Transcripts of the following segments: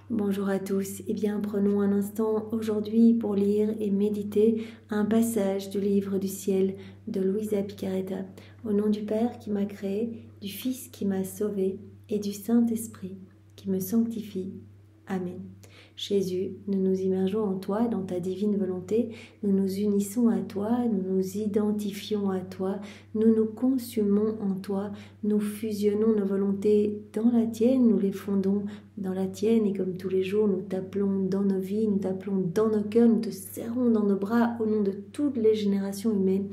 Bonjour à tous. Eh bien, prenons un instant aujourd'hui pour lire et méditer un passage du livre du ciel de Luisa Picaretta. Au nom du Père qui m'a créé, du Fils qui m'a sauvé et du Saint-Esprit qui me sanctifie. Amen. Jésus, nous nous immergeons en toi, dans ta divine volonté, nous nous unissons à toi, nous nous identifions à toi, nous nous consumons en toi, nous fusionnons nos volontés dans la tienne, nous les fondons dans la tienne et comme tous les jours, nous t'appelons dans nos vies, nous t'appelons dans nos cœurs, nous te serrons dans nos bras au nom de toutes les générations humaines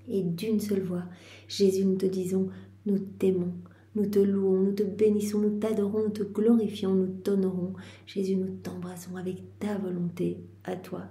et d'une seule voix. Jésus, nous te disons, nous t'aimons. Nous te louons, nous te bénissons, nous t'adorons, nous te glorifions, nous t'honorons. Jésus, nous t'embrassons avec ta volonté à toi.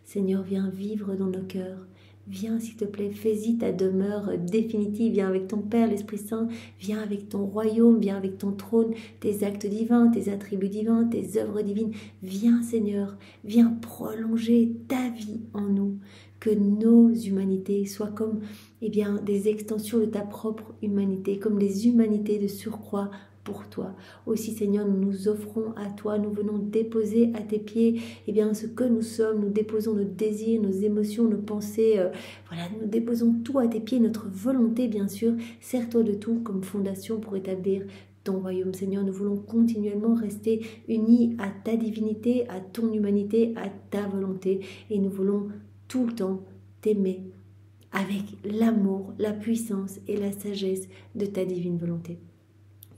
Seigneur, viens vivre dans nos cœurs. Viens, s'il te plaît, fais-y ta demeure définitive. Viens avec ton Père, l'Esprit Saint. Viens avec ton royaume, viens avec ton trône, tes actes divins, tes attributs divins, tes œuvres divines. Viens, Seigneur, viens prolonger ta vie en nous. Que nos humanités soient comme des extensions de ta propre humanité, comme des humanités de surcroît pour toi. Aussi, Seigneur, nous nous offrons à toi, nous venons déposer à tes pieds ce que nous sommes, nous déposons nos désirs, nos émotions, nos pensées, nous déposons tout à tes pieds, notre volonté, bien sûr. Sers-toi de tout comme fondation pour établir ton royaume. Seigneur, nous voulons continuellement rester unis à ta divinité, à ton humanité, à ta volonté, et nous voulons tout le temps t'aimer avec l'amour, la puissance et la sagesse de ta divine volonté.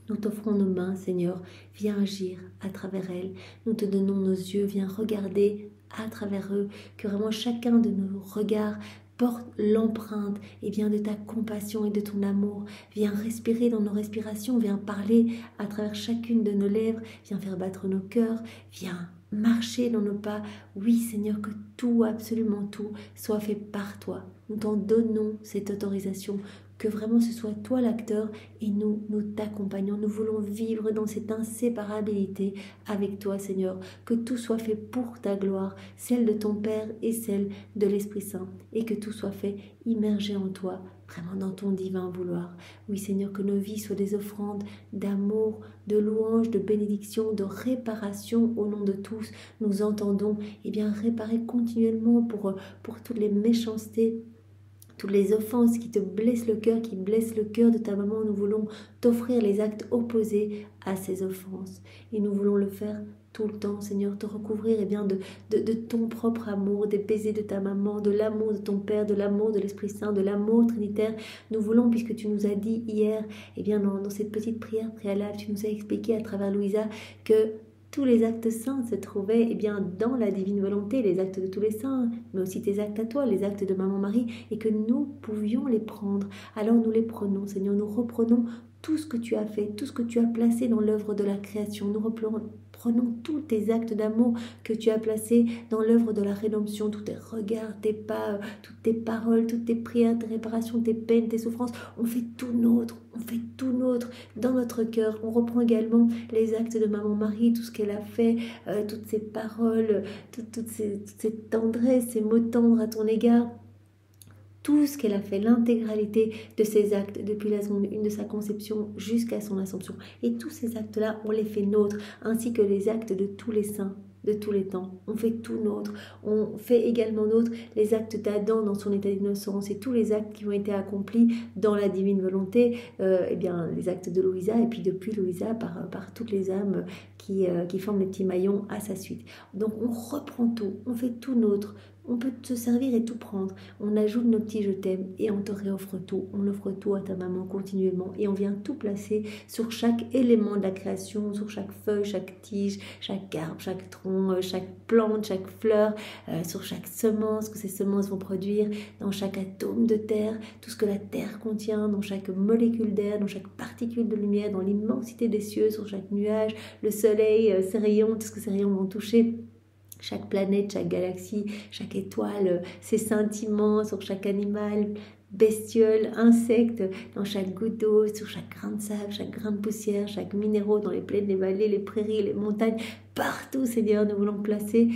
Nous t'offrons nos mains, Seigneur, viens agir à travers elles. Nous te donnons nos yeux, viens regarder à travers eux, que vraiment chacun de nos regards porte l'empreinte de ta compassion et de ton amour. Viens respirer dans nos respirations, viens parler à travers chacune de nos lèvres, viens faire battre nos cœurs, viens marcher dans nos pas. Oui, Seigneur, que tout, absolument tout, soit fait par toi. Nous t'en donnons cette autorisation, que vraiment ce soit toi l'acteur et nous t'accompagnons. Nous voulons vivre dans cette inséparabilité avec toi, Seigneur. Que tout soit fait pour ta gloire, celle de ton Père et celle de l'Esprit Saint. Et que tout soit fait immergé en toi, vraiment dans ton divin vouloir. Oui, Seigneur, que nos vies soient des offrandes d'amour, de louange, de bénédiction, de réparation au nom de tous. Nous entendons réparer continuellement pour toutes les méchancetés, toutes les offenses qui te blessent le cœur, qui blessent le cœur de ta maman. Nous voulons t'offrir les actes opposés à ces offenses. Et nous voulons le faire tout le temps, Seigneur, te recouvrir de ton propre amour, des baisers de ta maman, de l'amour de ton Père, de l'amour de l'Esprit Saint, de l'amour trinitaire. Nous voulons, puisque tu nous as dit hier, dans cette petite prière préalable, tu nous as expliqué à travers Luisa que tous les actes saints se trouvaient dans la divine volonté, les actes de tous les saints, mais aussi tes actes à toi, les actes de Maman Marie, et que nous pouvions les prendre. Alors nous les prenons, Seigneur, nous reprenons tout ce que tu as fait, tout ce que tu as placé dans l'œuvre de la création. Nous prenons tous tes actes d'amour que tu as placés dans l'œuvre de la rédemption, tous tes regards, tes pas, toutes tes paroles, toutes tes prières, tes réparations, tes peines, tes souffrances. On fait tout nôtre dans notre cœur. On reprend également les actes de Maman Marie, tout ce qu'elle a fait, toutes ces paroles, toute cette tendresse, ces mots tendres à ton égard. Tout ce qu'elle a fait, l'intégralité de ses actes depuis la seconde 1 de sa conception jusqu'à son assomption. Et tous ces actes-là, on les fait nôtres, ainsi que les actes de tous les saints de tous les temps. On fait tout nôtre. On fait également nôtre les actes d'Adam dans son état d'innocence et tous les actes qui ont été accomplis dans la divine volonté, les actes de Luisa et puis depuis Luisa par toutes les âmes qui forment les petits maillons à sa suite. Donc on reprend tout, on fait tout nôtre. On peut te servir et tout prendre. On ajoute nos petits je t'aime et on te réoffre tout. On offre tout à ta maman continuellement et on vient tout placer sur chaque élément de la création, sur chaque feuille, chaque tige, chaque arbre, chaque tronc, chaque plante, chaque fleur, sur chaque semence que ces semences vont produire, dans chaque atome de terre, tout ce que la terre contient, dans chaque molécule d'air, dans chaque particule de lumière, dans l'immensité des cieux, sur chaque nuage, le soleil, ses rayons, tout ce que ces rayons vont toucher. Chaque planète, chaque galaxie, chaque étoile, ses sentiments sur chaque animal, bestiole, insecte, dans chaque goutte d'eau, sur chaque grain de sable, chaque grain de poussière, chaque minéraux, dans les plaines, les vallées, les prairies, les montagnes, partout, Seigneur, nous voulons placer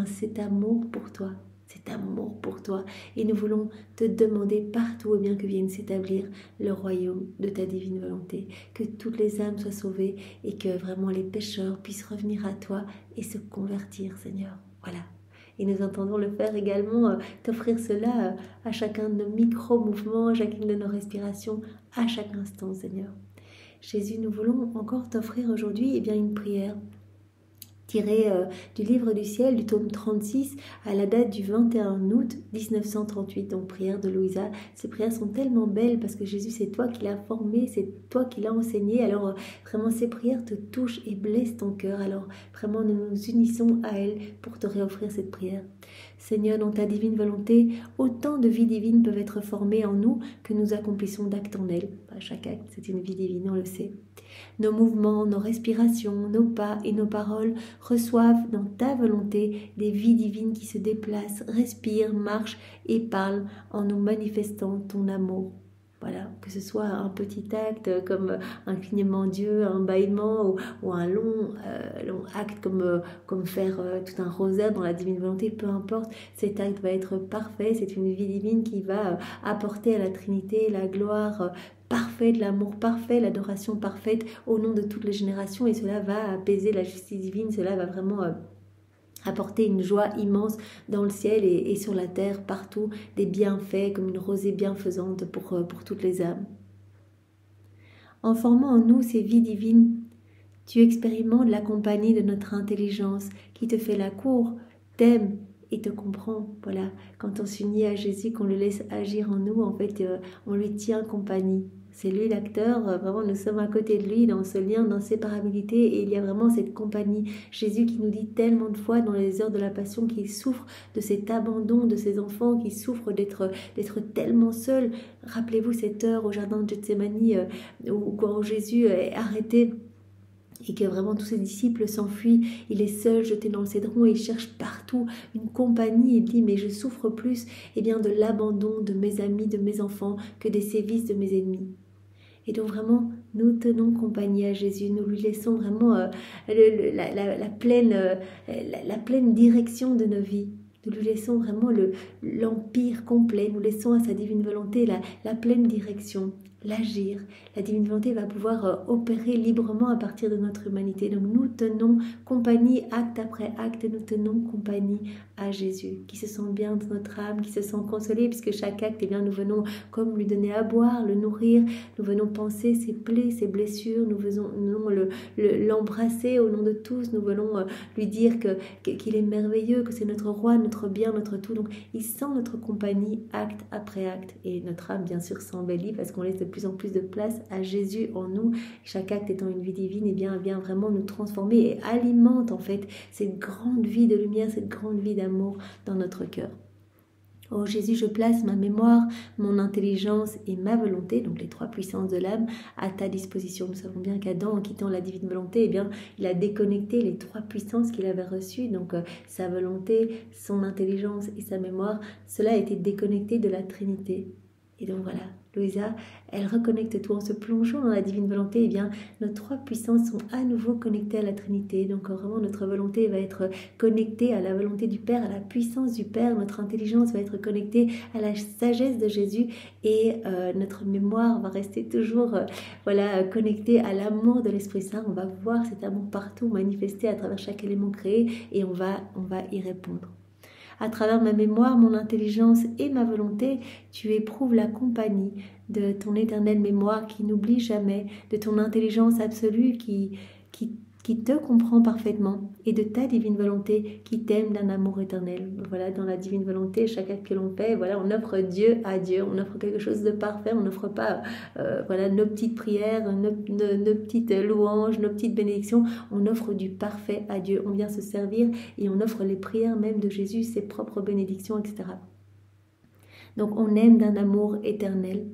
cet amour pour toi, cet amour pour toi. Et nous voulons te demander partout bien que vienne s'établir le royaume de ta divine volonté. Que toutes les âmes soient sauvées et que vraiment les pécheurs puissent revenir à toi et se convertir, Seigneur. Voilà. Et nous entendons le faire également, t'offrir cela à chacun de nos micro-mouvements, à chacune de nos respirations, à chaque instant, Seigneur. Jésus, nous voulons encore t'offrir aujourd'hui une prière tirée du livre du ciel, du tome 36, à la date du 21 août 1938, donc prière de Louisa. Ces prières sont tellement belles parce que Jésus, c'est toi qui l'as formé, c'est toi qui l'as enseigné. Alors vraiment, ces prières te touchent et blessent ton cœur. Alors vraiment, nous nous unissons à elle pour te réoffrir cette prière. Seigneur, dans ta divine volonté, autant de vies divines peuvent être formées en nous que nous accomplissons d'actes en elle. Chaque acte, c'est une vie divine, on le sait. Nos mouvements, nos respirations, nos pas et nos paroles reçoivent dans ta volonté des vies divines qui se déplacent, respirent, marchent et parlent en nous manifestant ton amour. Voilà, que ce soit un petit acte comme un clignement d'yeux, un bâillement ou un long acte comme faire tout un rosaire dans la divine volonté, peu importe, cet acte va être parfait, c'est une vie divine qui va apporter à la Trinité la gloire parfaite, l'amour parfait, l'adoration parfaite au nom de toutes les générations, et cela va apaiser la justice divine, cela va vraiment apporter une joie immense dans le ciel et sur la terre, partout, des bienfaits comme une rosée bienfaisante pour toutes les âmes. En formant en nous ces vies divines, tu expérimentes la compagnie de notre intelligence qui te fait la cour, t'aime et te comprend. Voilà, quand on s'unit à Jésus, qu'on le laisse agir en nous, en fait, on lui tient compagnie. C'est lui l'acteur, vraiment nous sommes à côté de lui dans ce lien d'inséparabilité et il y a vraiment cette compagnie. Jésus qui nous dit tellement de fois dans les heures de la passion qu'il souffre de cet abandon de ses enfants, qu'il souffre d'être tellement seul. Rappelez-vous cette heure au jardin de Gethsémani où Jésus est arrêté et que vraiment tous ses disciples s'enfuient, il est seul, jeté dans le cédron et il cherche partout une compagnie. Il dit, mais je souffre plus de l'abandon de mes amis, de mes enfants, que des sévices de mes ennemis. Et donc vraiment, nous tenons compagnie à Jésus, nous lui laissons vraiment la pleine direction de nos vies. Nous lui laissons vraiment l'empire complet, nous laissons à sa divine volonté la pleine direction, l'agir. La divine volonté va pouvoir opérer librement à partir de notre humanité. Donc nous tenons compagnie acte après acte, nous tenons compagnie à Jésus, qui se sent bien dans notre âme, qui se sent consolé, puisque chaque acte, nous venons comme lui donner à boire, le nourrir, nous venons penser ses plaies, ses blessures, nous venons l'embrasser au nom de tous, nous venons lui dire qu'il est merveilleux, que c'est notre roi, notre bien, notre tout. Donc il sent notre compagnie acte après acte, et notre âme bien sûr s'embellit parce qu'on laisse de plus en plus de place à Jésus en nous. Chaque acte étant une vie divine, vient vraiment nous transformer et alimente en fait cette grande vie de lumière, cette grande vie d'amour dans notre cœur. Oh Jésus, je place ma mémoire, mon intelligence et ma volonté, donc les trois puissances de l'âme, à ta disposition. Nous savons bien qu'Adam, en quittant la divine volonté, il a déconnecté les trois puissances qu'il avait reçues, donc sa volonté, son intelligence et sa mémoire. Cela a été déconnecté de la Trinité. Et donc voilà, Louisa, elle reconnecte tout en se plongeant dans la divine volonté. Nos trois puissances sont à nouveau connectées à la Trinité. Donc vraiment, notre volonté va être connectée à la volonté du Père, à la puissance du Père. Notre intelligence va être connectée à la sagesse de Jésus. Et notre mémoire va rester toujours connectée à l'amour de l'Esprit Saint. On va voir cet amour partout manifesté à travers chaque élément créé et on va y répondre. À travers ma mémoire, mon intelligence et ma volonté, tu éprouves la compagnie de ton éternelle mémoire qui n'oublie jamais, de ton intelligence absolue qui te comprend parfaitement et de ta divine volonté qui t'aime d'un amour éternel. Voilà, dans la divine volonté, chaque acte que l'on fait, on offre Dieu à Dieu, on offre quelque chose de parfait, on n'offre pas nos petites prières, nos petites louanges, nos petites bénédictions, on offre du parfait à Dieu, on vient se servir et on offre les prières même de Jésus, ses propres bénédictions, etc. Donc on aime d'un amour éternel.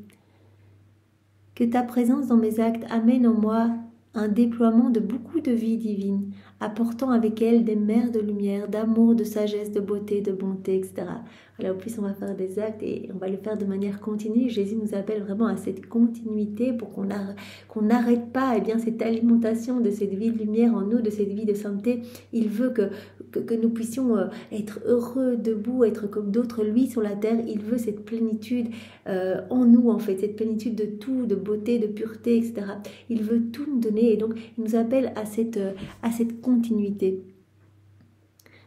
Que ta présence dans mes actes amène en moi un déploiement de beaucoup de vie divine, apportant avec elle des mers de lumière, d'amour, de sagesse, de beauté, de bonté, etc. Alors, au plus on va faire des actes et on va le faire de manière continue. Jésus nous appelle vraiment à cette continuité pour qu'on n'arrête pas cette alimentation de cette vie de lumière en nous, de cette vie de sainteté. Il veut que nous puissions être heureux, debout, être comme d'autres, lui, sur la terre. Il veut cette plénitude en nous, en fait, cette plénitude de tout, de beauté, de pureté, etc. Il veut tout nous donner et donc il nous appelle à cette continuité.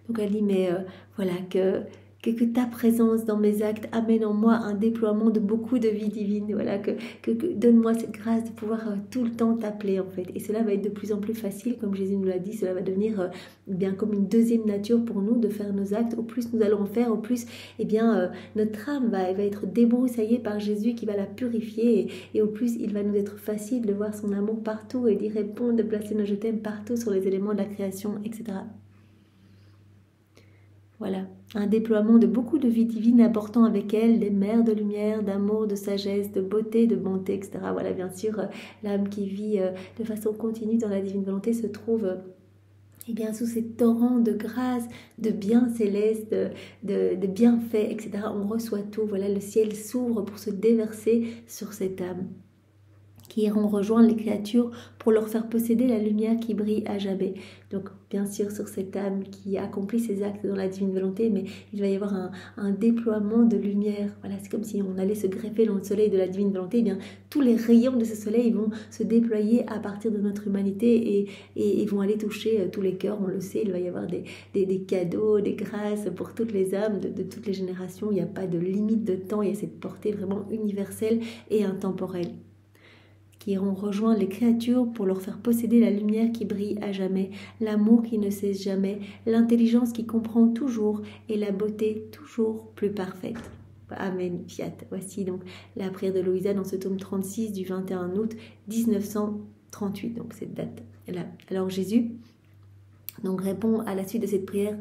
Donc elle dit, mais voilà, que ta présence dans mes actes amène en moi un déploiement de beaucoup de vie divine. Voilà, donne-moi cette grâce de pouvoir tout le temps t'appeler, en fait. Et cela va être de plus en plus facile, comme Jésus nous l'a dit, cela va devenir bien comme une deuxième nature pour nous de faire nos actes. Au plus nous allons en faire, au plus notre âme va être débroussaillée par Jésus qui va la purifier. Et au plus il va nous être facile de voir son amour partout et d'y répondre, de placer nos je t'aime partout sur les éléments de la création, etc. Voilà, un déploiement de beaucoup de vie divine apportant avec elle des mers de lumière, d'amour, de sagesse, de beauté, de bonté, etc. Voilà, bien sûr, l'âme qui vit de façon continue dans la divine volonté se trouve sous ces torrents de grâce, de biens célestes, de bienfaits, etc. On reçoit tout, voilà, le ciel s'ouvre pour se déverser sur cette âme qui iront rejoindre les créatures pour leur faire posséder la lumière qui brille à jamais. Donc, bien sûr, sur cette âme qui accomplit ses actes dans la divine volonté, mais il va y avoir un déploiement de lumière. Voilà, c'est comme si on allait se greffer dans le soleil de la divine volonté. Eh bien, tous les rayons de ce soleil vont se déployer à partir de notre humanité et vont aller toucher tous les cœurs. On le sait, il va y avoir des cadeaux, des grâces pour toutes les âmes de toutes les générations. Il n'y a pas de limite de temps, il y a cette portée vraiment universelle et intemporelle, qui iront rejoindre les créatures pour leur faire posséder la lumière qui brille à jamais, l'amour qui ne cesse jamais, l'intelligence qui comprend toujours et la beauté toujours plus parfaite. Amen, fiat. Voici donc la prière de Louisa dans ce tome 36 du 21 août 1938, donc cette date-là. Alors Jésus donc répond à la suite de cette prière: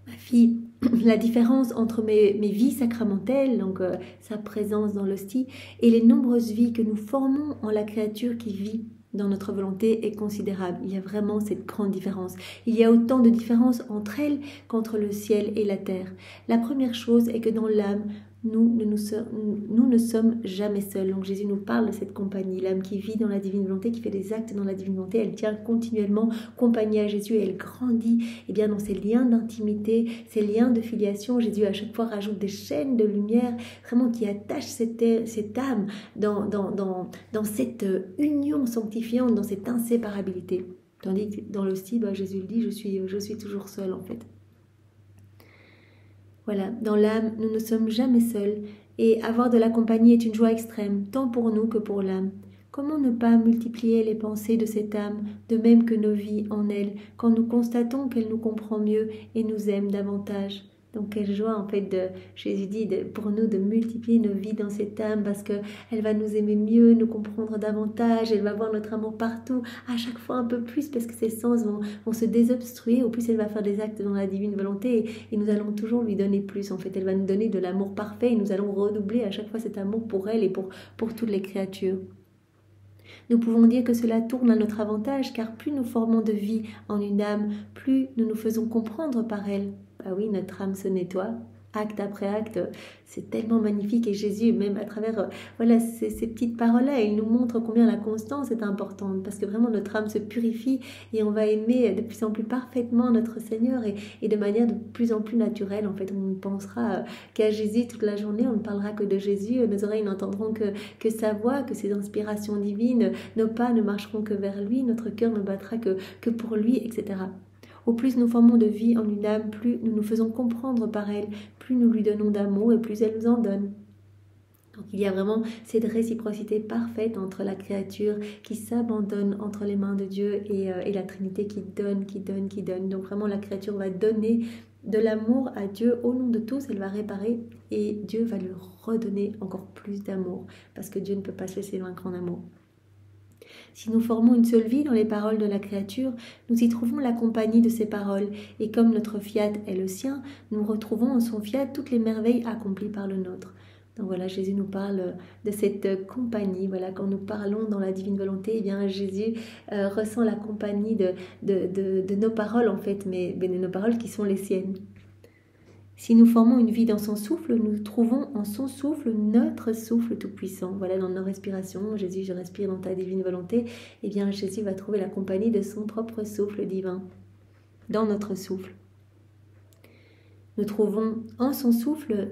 ma fille, la différence entre mes vies sacramentelles, donc sa présence dans l'hostie, et les nombreuses vies que nous formons en la créature qui vit dans notre volonté est considérable. Il y a vraiment cette grande différence. Il y a autant de différence entre elles qu'entre le ciel et la terre. La première chose est que dans l'âme, nous ne sommes jamais seuls. Donc Jésus nous parle de cette compagnie, l'âme qui vit dans la divine volonté, qui fait des actes dans la divine volonté, elle tient continuellement compagnie à Jésus et elle grandit dans ces liens d'intimité, ces liens de filiation. Jésus à chaque fois rajoute des chaînes de lumière vraiment qui attachent cette âme dans cette union sanctifiante, dans cette inséparabilité. Tandis que dans l'hostie, Jésus le dit, je suis toujours seul en fait. Voilà, dans l'âme, nous ne sommes jamais seuls et avoir de la compagnie est une joie extrême, tant pour nous que pour l'âme. Comment ne pas multiplier les pensées de cette âme, de même que nos vies en elle, quand nous constatons qu'elle nous comprend mieux et nous aime davantage? Donc quelle joie en fait, Jésus dit pour nous de multiplier nos vies dans cette âme parce qu'elle va nous aimer mieux, nous comprendre davantage, elle va voir notre amour partout, à chaque fois un peu plus parce que ses sens vont se désobstruer, au plus elle va faire des actes dans la divine volonté et nous allons toujours lui donner plus. En fait, elle va nous donner de l'amour parfait et nous allons redoubler à chaque fois cet amour pour elle et pour toutes les créatures. Nous pouvons dire que cela tourne à notre avantage car plus nous formons de vie en une âme, plus nous nous faisons comprendre par elle. Ah oui, notre âme se nettoie, acte après acte, c'est tellement magnifique et Jésus, même à travers ces petites paroles-là, il nous montre combien la constance est importante parce que vraiment notre âme se purifie et on va aimer de plus en plus parfaitement notre Seigneur et de manière de plus en plus naturelle. En fait, on ne pensera qu'à Jésus toute la journée, on ne parlera que de Jésus, nos oreilles n'entendront que sa voix, que ses inspirations divines, nos pas ne marcheront que vers lui, notre cœur ne battra que pour lui, etc. Au plus nous formons de vie en une âme, plus nous nous faisons comprendre par elle, plus nous lui donnons d'amour et plus elle nous en donne. Donc il y a vraiment cette réciprocité parfaite entre la créature qui s'abandonne entre les mains de Dieu et la Trinité qui donne. Donc vraiment la créature va donner de l'amour à Dieu au nom de tous, elle va réparer et Dieu va lui redonner encore plus d'amour parce que Dieu ne peut pas se laisser vaincre en amour. Si nous formons une seule vie dans les paroles de la créature, nous y trouvons la compagnie de ses paroles, et comme notre fiat est le sien, nous retrouvons en son fiat toutes les merveilles accomplies par le nôtre. Donc voilà, Jésus nous parle de cette compagnie. Voilà, quand nous parlons dans la divine volonté, Jésus ressent la compagnie de nos paroles en fait, mais de nos paroles qui sont les siennes. Si nous formons une vie dans son souffle, nous trouvons en son souffle notre souffle tout-puissant. Voilà, dans nos respirations, Jésus, je respire dans ta divine volonté, Jésus va trouver la compagnie de son propre souffle divin dans notre souffle. Nous trouvons en son souffle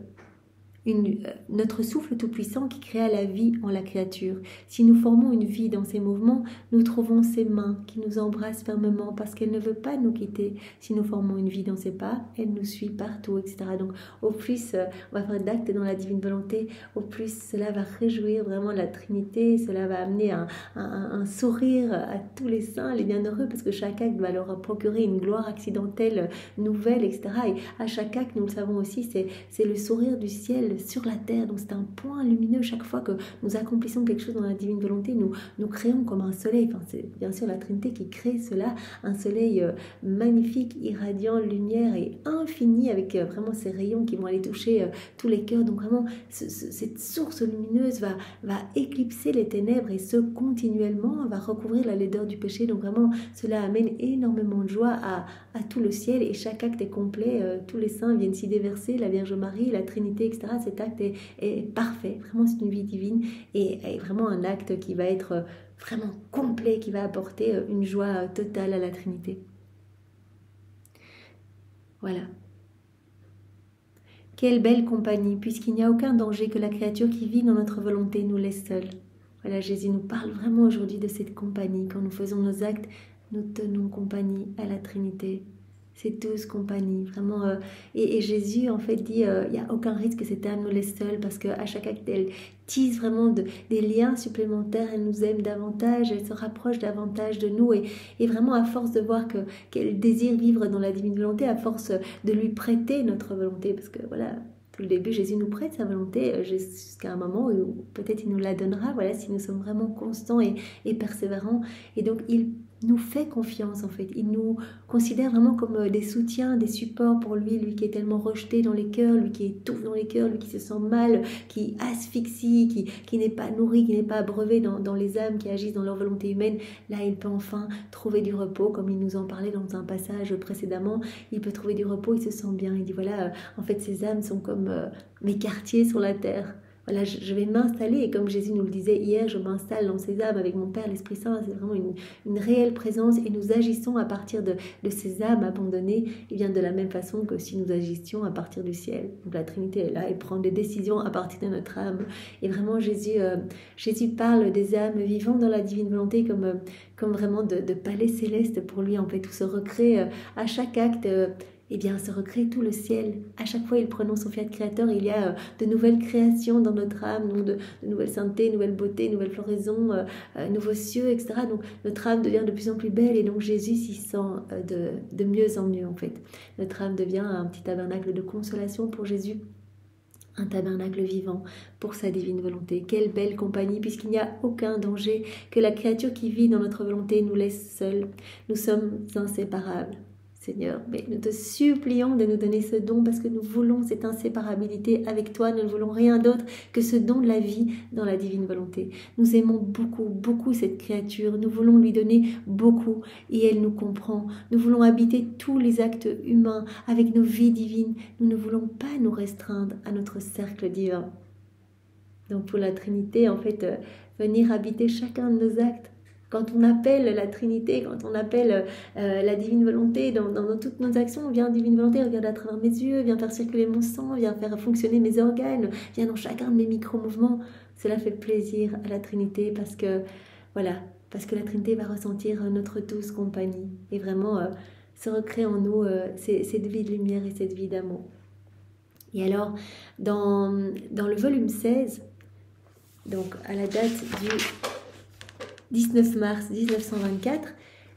notre souffle tout-puissant qui créa la vie en la créature. Si nous formons une vie dans ses mouvements, nous trouvons ses mains qui nous embrassent fermement parce qu'elle ne veut pas nous quitter. Si nous formons une vie dans ses pas, elle nous suit partout, etc. Donc au plus on va faire d'actes dans la divine volonté, au plus cela va réjouir vraiment la Trinité, cela va amener un sourire à tous les saints, les bienheureux, parce que chaque acte va leur procurer une gloire accidentelle nouvelle, etc. Et à chaque acte, nous le savons aussi, c'est le sourire du ciel sur la terre. Donc c'est un point lumineux chaque fois que nous accomplissons quelque chose dans la divine volonté. Nous créons comme un soleil. Enfin, c'est bien sûr la Trinité qui crée cela, un soleil magnifique, irradiant, lumière et infini, avec vraiment ces rayons qui vont aller toucher tous les cœurs. Donc vraiment, cette source lumineuse va éclipser les ténèbres, et ce continuellement va recouvrir la laideur du péché. Donc vraiment, cela amène énormément de joie à tout le ciel, et chaque acte est complet. Tous les saints viennent s'y déverser, la Vierge Marie, la Trinité, etc. Cet acte est parfait. Vraiment, c'est une vie divine et vraiment un acte qui va être vraiment complet, qui va apporter une joie totale à la Trinité. Voilà. Quelle belle compagnie, puisqu'il n'y a aucun danger que la créature qui vit dans notre volonté nous laisse seuls. Voilà, Jésus nous parle vraiment aujourd'hui de cette compagnie. Quand nous faisons nos actes, nous tenons compagnie à la Trinité. C'est tous compagnie, vraiment. Et Jésus, en fait, dit il n'y a aucun risque que cette âme nous laisse seule, parce qu'à chaque acte, elle tisse vraiment des liens supplémentaires. Elle nous aime davantage, elle se rapproche davantage de nous. Et vraiment, à force de voir qu'elle désire vivre dans la divine volonté, à force de lui prêter notre volonté, parce que voilà, tout le début, Jésus nous prête sa volonté jusqu'à un moment où peut-être il nous la donnera, voilà, si nous sommes vraiment constants et persévérants. Et donc, il nous fait confiance, en fait. Il nous considère vraiment comme des soutiens, des supports pour lui, lui qui est tellement rejeté dans les cœurs, lui qui étouffe dans les cœurs, lui qui se sent mal, qui asphyxie, qui n'est pas nourri, qui n'est pas abreuvé dans les âmes qui agissent dans leur volonté humaine. Là, il peut enfin trouver du repos, comme il nous en parlait dans un passage précédemment. Il peut trouver du repos, il se sent bien. Il dit voilà, en fait, ces âmes sont comme mes quartiers sur la terre. Voilà, je vais m'installer, et comme Jésus nous le disait hier, je m'installe dans ces âmes avec mon Père, l'Esprit Saint. C'est vraiment une réelle présence, et nous agissons à partir de ces âmes abandonnées, et bien de la même façon que si nous agissions à partir du ciel. Donc la Trinité est là et prend des décisions à partir de notre âme. Et vraiment, Jésus parle des âmes vivant dans la divine volonté comme vraiment de palais célestes pour lui, en fait, où se recrée à chaque acte eh bien, se recrée tout le ciel. À chaque fois, il prononce son fiat créateur, il y a de nouvelles créations dans notre âme, donc de nouvelles saintetés, nouvelles beautés, nouvelles floraisons, nouveaux cieux, etc. Donc, notre âme devient de plus en plus belle, et donc Jésus s'y sent de mieux en mieux, en fait. Notre âme devient un petit tabernacle de consolation pour Jésus, un tabernacle vivant pour sa divine volonté. Quelle belle compagnie, puisqu'il n'y a aucun danger que la créature qui vit dans notre volonté nous laisse seuls. Nous sommes inséparables. Seigneur, mais nous te supplions de nous donner ce don, parce que nous voulons cette inséparabilité avec toi. Nous ne voulons rien d'autre que ce don de la vie dans la divine volonté. Nous aimons beaucoup, beaucoup cette créature. Nous voulons lui donner beaucoup, et elle nous comprend. Nous voulons habiter tous les actes humains avec nos vies divines. Nous ne voulons pas nous restreindre à notre cercle divin. Donc pour la Trinité, en fait, venir habiter chacun de nos actes. Quand on appelle la Trinité, quand on appelle la divine volonté dans toutes nos actions, viens divine volonté, regarde à travers mes yeux, viens faire circuler mon sang, viens faire fonctionner mes organes, viens dans chacun de mes micro-mouvements. Cela fait plaisir à la Trinité, parce que la Trinité va ressentir notre douce compagnie, et vraiment se recréer en nous cette vie de lumière et cette vie d'amour. Et alors, dans le volume 16, donc à la date du 19 mars 1924,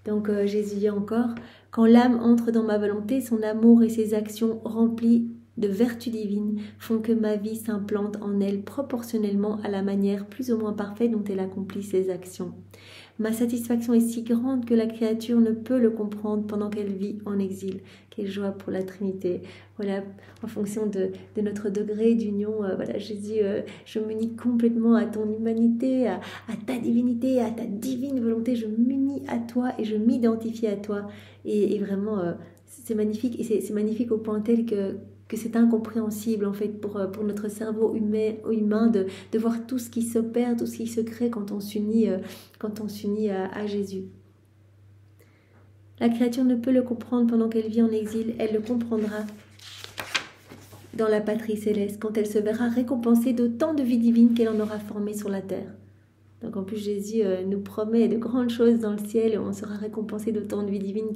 donc Jésus dit encore « Quand l'âme entre dans ma volonté, son amour et ses actions remplies de vertus divines font que ma vie s'implante en elle proportionnellement à la manière plus ou moins parfaite dont elle accomplit ses actions. Ma satisfaction est si grande que la créature ne peut le comprendre pendant qu'elle vit en exil. » Quelle joie pour la Trinité. Voilà, en fonction de notre degré d'union, voilà, Jésus, je m'unis complètement à ton humanité, à ta divinité, à ta divine volonté. Je m'unis à toi et je m'identifie à toi. Et vraiment, c'est magnifique. Et c'est magnifique au point tel que c'est incompréhensible, en fait, pour notre cerveau humain de voir tout ce qui s'opère, tout ce qui se crée quand on s'unit à Jésus. La créature ne peut le comprendre pendant qu'elle vit en exil. Elle le comprendra dans la patrie céleste, quand elle se verra récompensée d'autant de vie divine qu'elle en aura formé sur la terre. Donc en plus Jésus nous promet de grandes choses dans le ciel et on sera récompensé d'autant de vie divine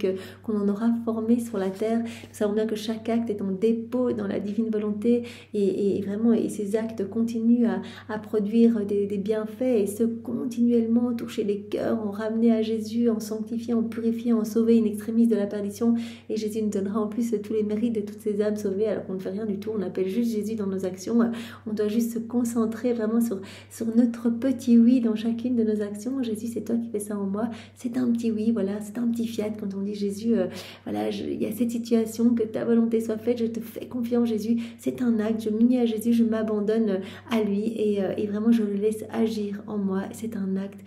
qu'on en aura formé sur la terre. Nous savons bien que chaque acte est en dépôt dans la divine volonté et vraiment et ces actes continuent à produire des bienfaits et ce continuellement toucher les cœurs, en ramener à Jésus, en sanctifier, en purifier, en sauver in extremis de la perdition. Et Jésus nous donnera en plus tous les mérites de toutes ces âmes sauvées alors qu'on ne fait rien du tout. On appelle juste Jésus dans nos actions. On doit juste se concentrer vraiment sur notre petit oui dans chacune de nos actions. Jésus, c'est toi qui fais ça en moi. C'est un petit oui, voilà, c'est un petit fiat quand on dit Jésus, voilà, il y a cette situation, que ta volonté soit faite, je te fais confiance Jésus. C'est un acte, je m'unis à Jésus, je m'abandonne à lui et vraiment je le laisse agir en moi. C'est un acte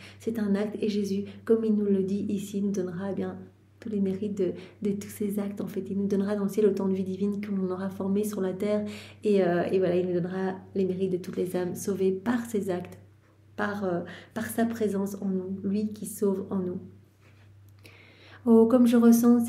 et Jésus, comme il nous le dit ici, nous donnera bien tous les mérites de tous ces actes. En fait, il nous donnera dans le ciel autant de vie divine qu'on aura formé sur la terre et voilà, il nous donnera les mérites de toutes les âmes sauvées par ces actes. Par sa présence en nous, lui qui sauve en nous. Oh, comme je ressens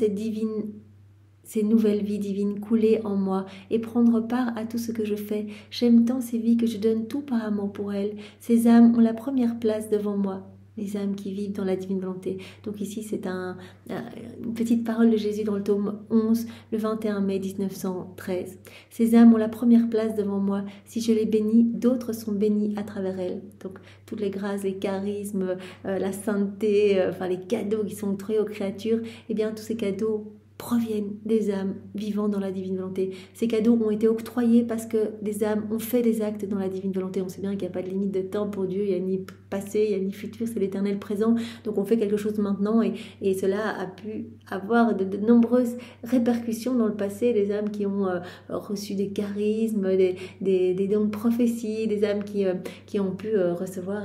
ces nouvelles vies divines couler en moi et prendre part à tout ce que je fais. J'aime tant ces vies que je donne tout par amour pour elles. Ces âmes ont la première place devant moi. Les âmes qui vivent dans la divine volonté. Donc ici, c'est une petite parole de Jésus dans le tome 11, le 21 mai 1913. Ces âmes ont la première place devant moi. Si je les bénis, d'autres sont bénis à travers elles. Donc toutes les grâces, les charismes, la sainteté, enfin les cadeaux qui sont octroyés aux créatures, eh bien tous ces cadeaux proviennent des âmes vivant dans la divine volonté. Ces cadeaux ont été octroyés parce que des âmes ont fait des actes dans la divine volonté. On sait bien qu'il n'y a pas de limite de temps pour Dieu, il n'y a ni passé, il n'y a ni futur, c'est l'éternel présent. Donc on fait quelque chose maintenant et cela a pu avoir de nombreuses répercussions dans le passé. Des âmes qui ont reçu des charismes, des dons de prophétie, des âmes qui ont pu recevoir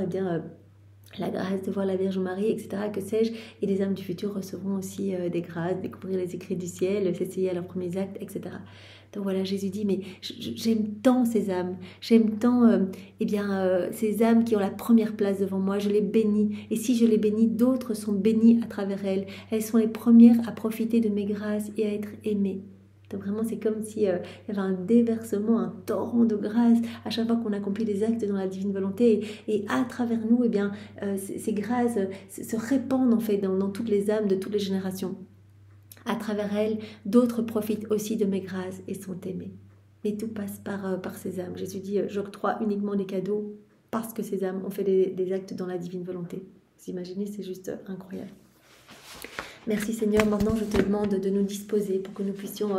la grâce de voir la Vierge Marie, etc., que sais-je, et les âmes du futur recevront aussi des grâces, découvrir les écrits du ciel, s'essayer à leurs premiers actes, etc. Donc voilà, Jésus dit, mais j'aime tant ces âmes, j'aime tant ces âmes qui ont la première place devant moi, je les bénis, et si je les bénis, d'autres sont bénis à travers elles. Elles sont les premières à profiter de mes grâces et à être aimées. Donc vraiment, c'est comme s'il y avait un déversement, un torrent de grâce à chaque fois qu'on accomplit des actes dans la divine volonté. Et à travers nous, ces grâces se répandent en fait dans toutes les âmes de toutes les générations. À travers elles, d'autres profitent aussi de mes grâces et sont aimés. Mais tout passe par ces âmes. Jésus dit, j'octroie uniquement des cadeaux parce que ces âmes ont fait des actes dans la divine volonté. Vous imaginez, c'est juste incroyable. Merci Seigneur, maintenant je te demande de nous disposer pour que nous puissions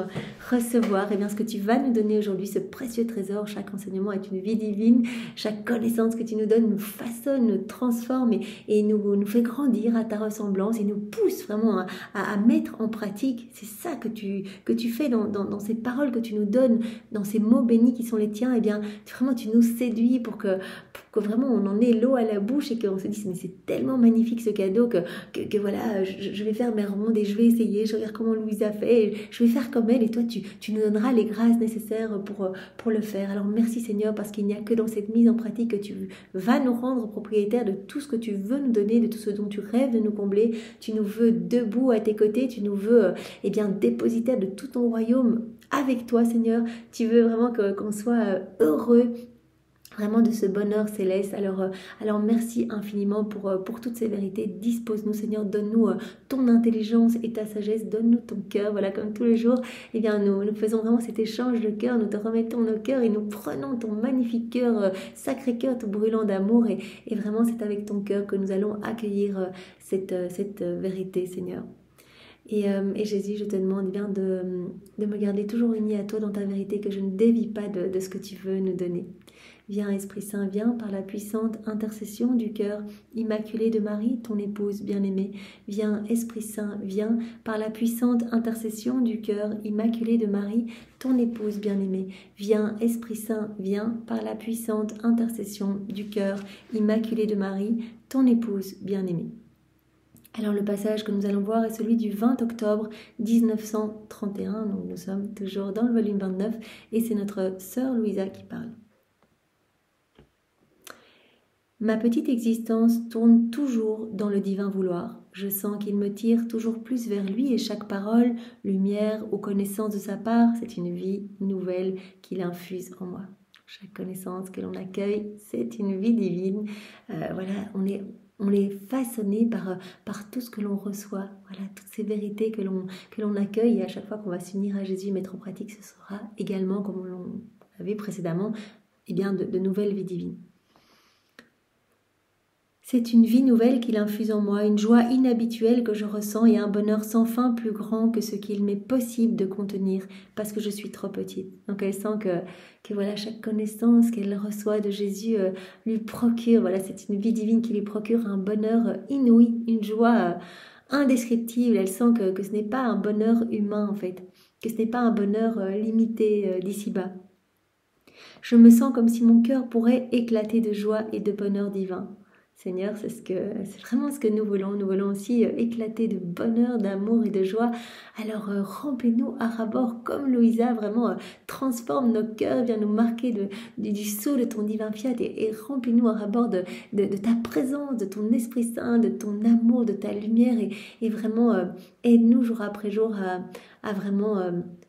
recevoir ce que tu vas nous donner aujourd'hui, ce précieux trésor. Chaque enseignement est une vie divine, chaque connaissance que tu nous donnes nous façonne, nous transforme et nous fait grandir à ta ressemblance et nous pousse vraiment à mettre en pratique. C'est ça que tu fais dans ces paroles que tu nous donnes, dans ces mots bénis qui sont les tiens. Vraiment tu nous séduis pour que vraiment on en ait l'eau à la bouche et qu'on se dise mais c'est tellement magnifique ce cadeau que voilà, je vais faire mes rondes et je vais essayer, je regarde comment Louise a fait, et je vais faire comme elle et toi tu nous donneras les grâces nécessaires pour le faire. Alors merci Seigneur parce qu'il n'y a que dans cette mise en pratique que tu vas nous rendre propriétaires de tout ce que tu veux nous donner, de tout ce dont tu rêves de nous combler. Tu nous veux debout à tes côtés, tu nous veux dépositaires de tout ton royaume avec toi Seigneur. Tu veux vraiment qu'on soit heureux vraiment de ce bonheur céleste. Alors merci infiniment pour toutes ces vérités. Dispose-nous Seigneur, donne-nous ton intelligence et ta sagesse, donne-nous ton cœur. Voilà, comme tous les jours, nous faisons vraiment cet échange de cœur, nous te remettons nos cœurs et nous prenons ton magnifique cœur, sacré cœur, tout brûlant d'amour et vraiment c'est avec ton cœur que nous allons accueillir cette vérité Seigneur. Et Jésus, je te demande de me garder toujours unie à toi dans ta vérité, que je ne dévie pas de ce que tu veux nous donner. Viens Esprit Saint, viens par la puissante intercession du cœur immaculé de Marie, ton épouse bien-aimée. Viens Esprit Saint, viens par la puissante intercession du cœur immaculé de Marie, ton épouse bien-aimée. Viens Esprit Saint, viens par la puissante intercession du cœur immaculé de Marie, ton épouse bien-aimée. Alors le passage que nous allons voir est celui du 20 octobre 1931, donc nous sommes toujours dans le volume 29 et c'est notre sœur Louisa qui parle. Ma petite existence tourne toujours dans le divin vouloir. Je sens qu'il me tire toujours plus vers lui et chaque parole, lumière ou connaissance de sa part, c'est une vie nouvelle qu'il infuse en moi. Chaque connaissance que l'on accueille, c'est une vie divine. Voilà, on est façonné par tout ce que l'on reçoit. Voilà, toutes ces vérités que l'on accueille. Et à chaque fois qu'on va s'unir à Jésus et mettre en pratique, ce sera également, comme l'on l'avait précédemment, eh bien, de nouvelles vies divines. C'est une vie nouvelle qu'il infuse en moi, une joie inhabituelle que je ressens et un bonheur sans fin plus grand que ce qu'il m'est possible de contenir parce que je suis trop petite. Donc elle sent que voilà, chaque connaissance qu'elle reçoit de Jésus lui procure, voilà, c'est une vie divine qui lui procure un bonheur inouï, une joie indescriptible. Elle sent que ce n'est pas un bonheur humain en fait, que ce n'est pas un bonheur limité d'ici-bas. Je me sens comme si mon cœur pourrait éclater de joie et de bonheur divin. Seigneur, c'est vraiment ce que nous voulons. Nous voulons aussi éclater de bonheur, d'amour et de joie. Alors remplis-nous à ras-bord comme Louisa, vraiment transforme nos cœurs, viens nous marquer du sceau de ton divin fiat et remplis-nous à ras-bord de ta présence, de ton Esprit Saint, de ton amour, de ta lumière et vraiment aide-nous jour après jour à vraiment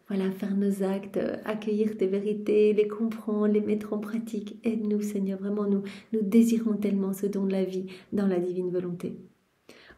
voilà, faire nos actes, accueillir tes vérités, les comprendre, les mettre en pratique. Aide-nous, Seigneur, vraiment, nous désirons tellement ce don de la vie dans la divine volonté.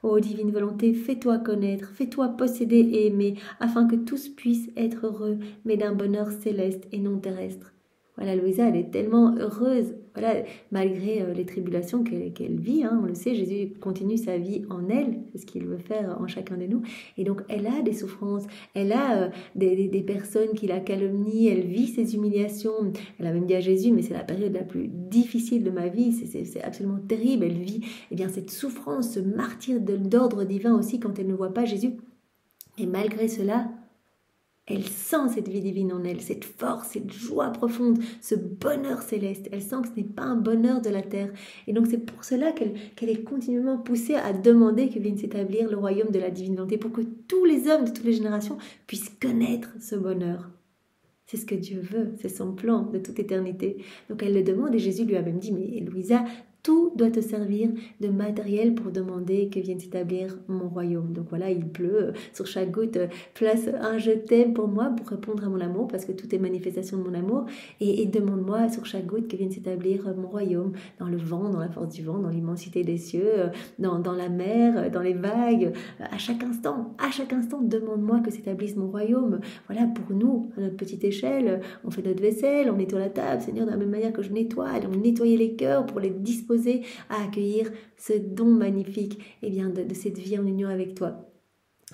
Ô divine volonté, fais-toi connaître, fais-toi posséder et aimer, afin que tous puissent être heureux, mais d'un bonheur céleste et non terrestre. Voilà, Louisa, elle est tellement heureuse, voilà, malgré les tribulations qu'elle vit, hein, on le sait, Jésus continue sa vie en elle, c'est ce qu'il veut faire en chacun de nous, et donc elle a des souffrances, elle a des personnes qui la calomnient, elle vit ses humiliations, elle a même dit à Jésus, mais c'est la période la plus difficile de ma vie, c'est absolument terrible, elle vit bien, cette souffrance, ce martyre d'ordre divin aussi quand elle ne voit pas Jésus, et malgré cela, elle sent cette vie divine en elle, cette force, cette joie profonde, ce bonheur céleste. Elle sent que ce n'est pas un bonheur de la terre. Et donc c'est pour cela qu'elle est continuellement poussée à demander que vienne s'établir le royaume de la divine volonté pour que tous les hommes de toutes les générations puissent connaître ce bonheur. C'est ce que Dieu veut, c'est son plan de toute éternité. Donc elle le demande et Jésus lui a même dit, mais Louisa, tout doit te servir de matériel pour demander que vienne s'établir mon royaume. Donc voilà, il pleut sur chaque goutte, place un je t'aime pour moi, pour répondre à mon amour, parce que tout est manifestation de mon amour. Et demande-moi sur chaque goutte que vienne s'établir mon royaume, dans le vent, dans la force du vent, dans l'immensité des cieux, dans la mer, dans les vagues. À chaque instant, demande-moi que s'établisse mon royaume. Voilà, pour nous, à notre petite échelle, on fait notre vaisselle, on nettoie la table, Seigneur, de la même manière que je nettoie, allons nettoyer les cœurs pour les disposer à accueillir ce don magnifique de cette vie en union avec toi.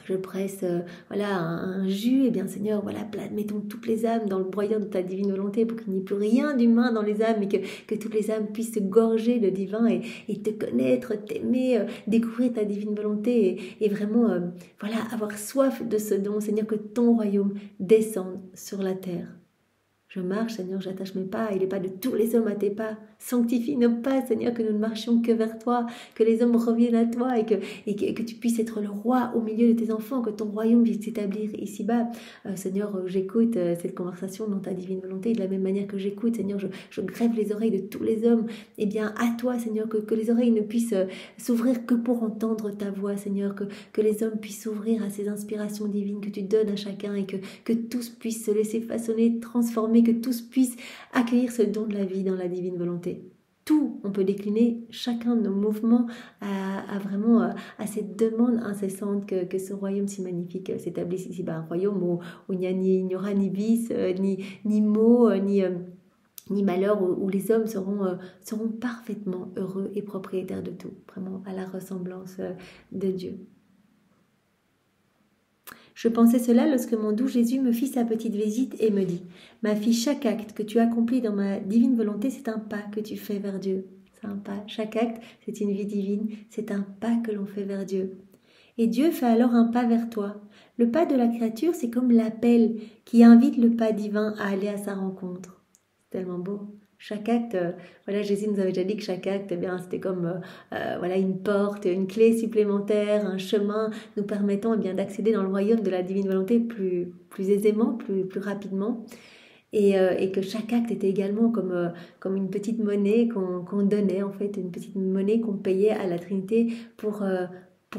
Je presse voilà un jus, et bien Seigneur, voilà, mettons toutes les âmes dans le broyeur de ta divine volonté pour qu'il n'y ait plus rien d'humain dans les âmes, mais que toutes les âmes puissent se gorger de divin et te connaître, t'aimer, découvrir ta divine volonté et vraiment voilà, avoir soif de ce don, Seigneur, que ton royaume descende sur la terre. Je marche, Seigneur, j'attache mes pas et les pas de tous les hommes à tes pas. Sanctifie nos pas, Seigneur, que nous ne marchions que vers toi, que les hommes reviennent à toi et que tu puisses être le roi au milieu de tes enfants, que ton royaume puisse s'établir ici-bas. Seigneur, j'écoute cette conversation dans ta divine volonté. De la même manière que j'écoute, Seigneur, je grève les oreilles de tous les hommes. Eh bien, à toi, Seigneur, que les oreilles ne puissent s'ouvrir que pour entendre ta voix, Seigneur, que les hommes puissent s'ouvrir à ces inspirations divines que tu donnes à chacun et que tous puissent se laisser façonner, transformer, que tous puissent accueillir ce don de la vie dans la divine volonté. Tout, on peut décliner chacun de nos mouvements à cette demande incessante que ce royaume si magnifique s'établisse ici. Un royaume où il n'y aura ni vice, ni maux, ni malheur, où les hommes seront parfaitement heureux et propriétaires de tout, vraiment à la ressemblance de Dieu. Je pensais cela lorsque mon doux Jésus me fit sa petite visite et me dit « Ma fille, chaque acte que tu accomplis dans ma divine volonté, c'est un pas que tu fais vers Dieu. C'est un pas. Chaque acte, c'est une vie divine. C'est un pas que l'on fait vers Dieu. Et Dieu fait alors un pas vers toi. Le pas de la créature, c'est comme l'appel qui invite le pas divin à aller à sa rencontre. C'est tellement beau. Chaque acte, voilà, Jésus nous avait déjà dit que chaque acte, eh bien, c'était comme voilà, une porte, une clé supplémentaire, un chemin nous permettant eh bien, d'accéder dans le royaume de la divine volonté plus aisément, plus rapidement. et que chaque acte était également comme une petite monnaie qu'on donnait, en fait, une petite monnaie qu'on payait à la Trinité pour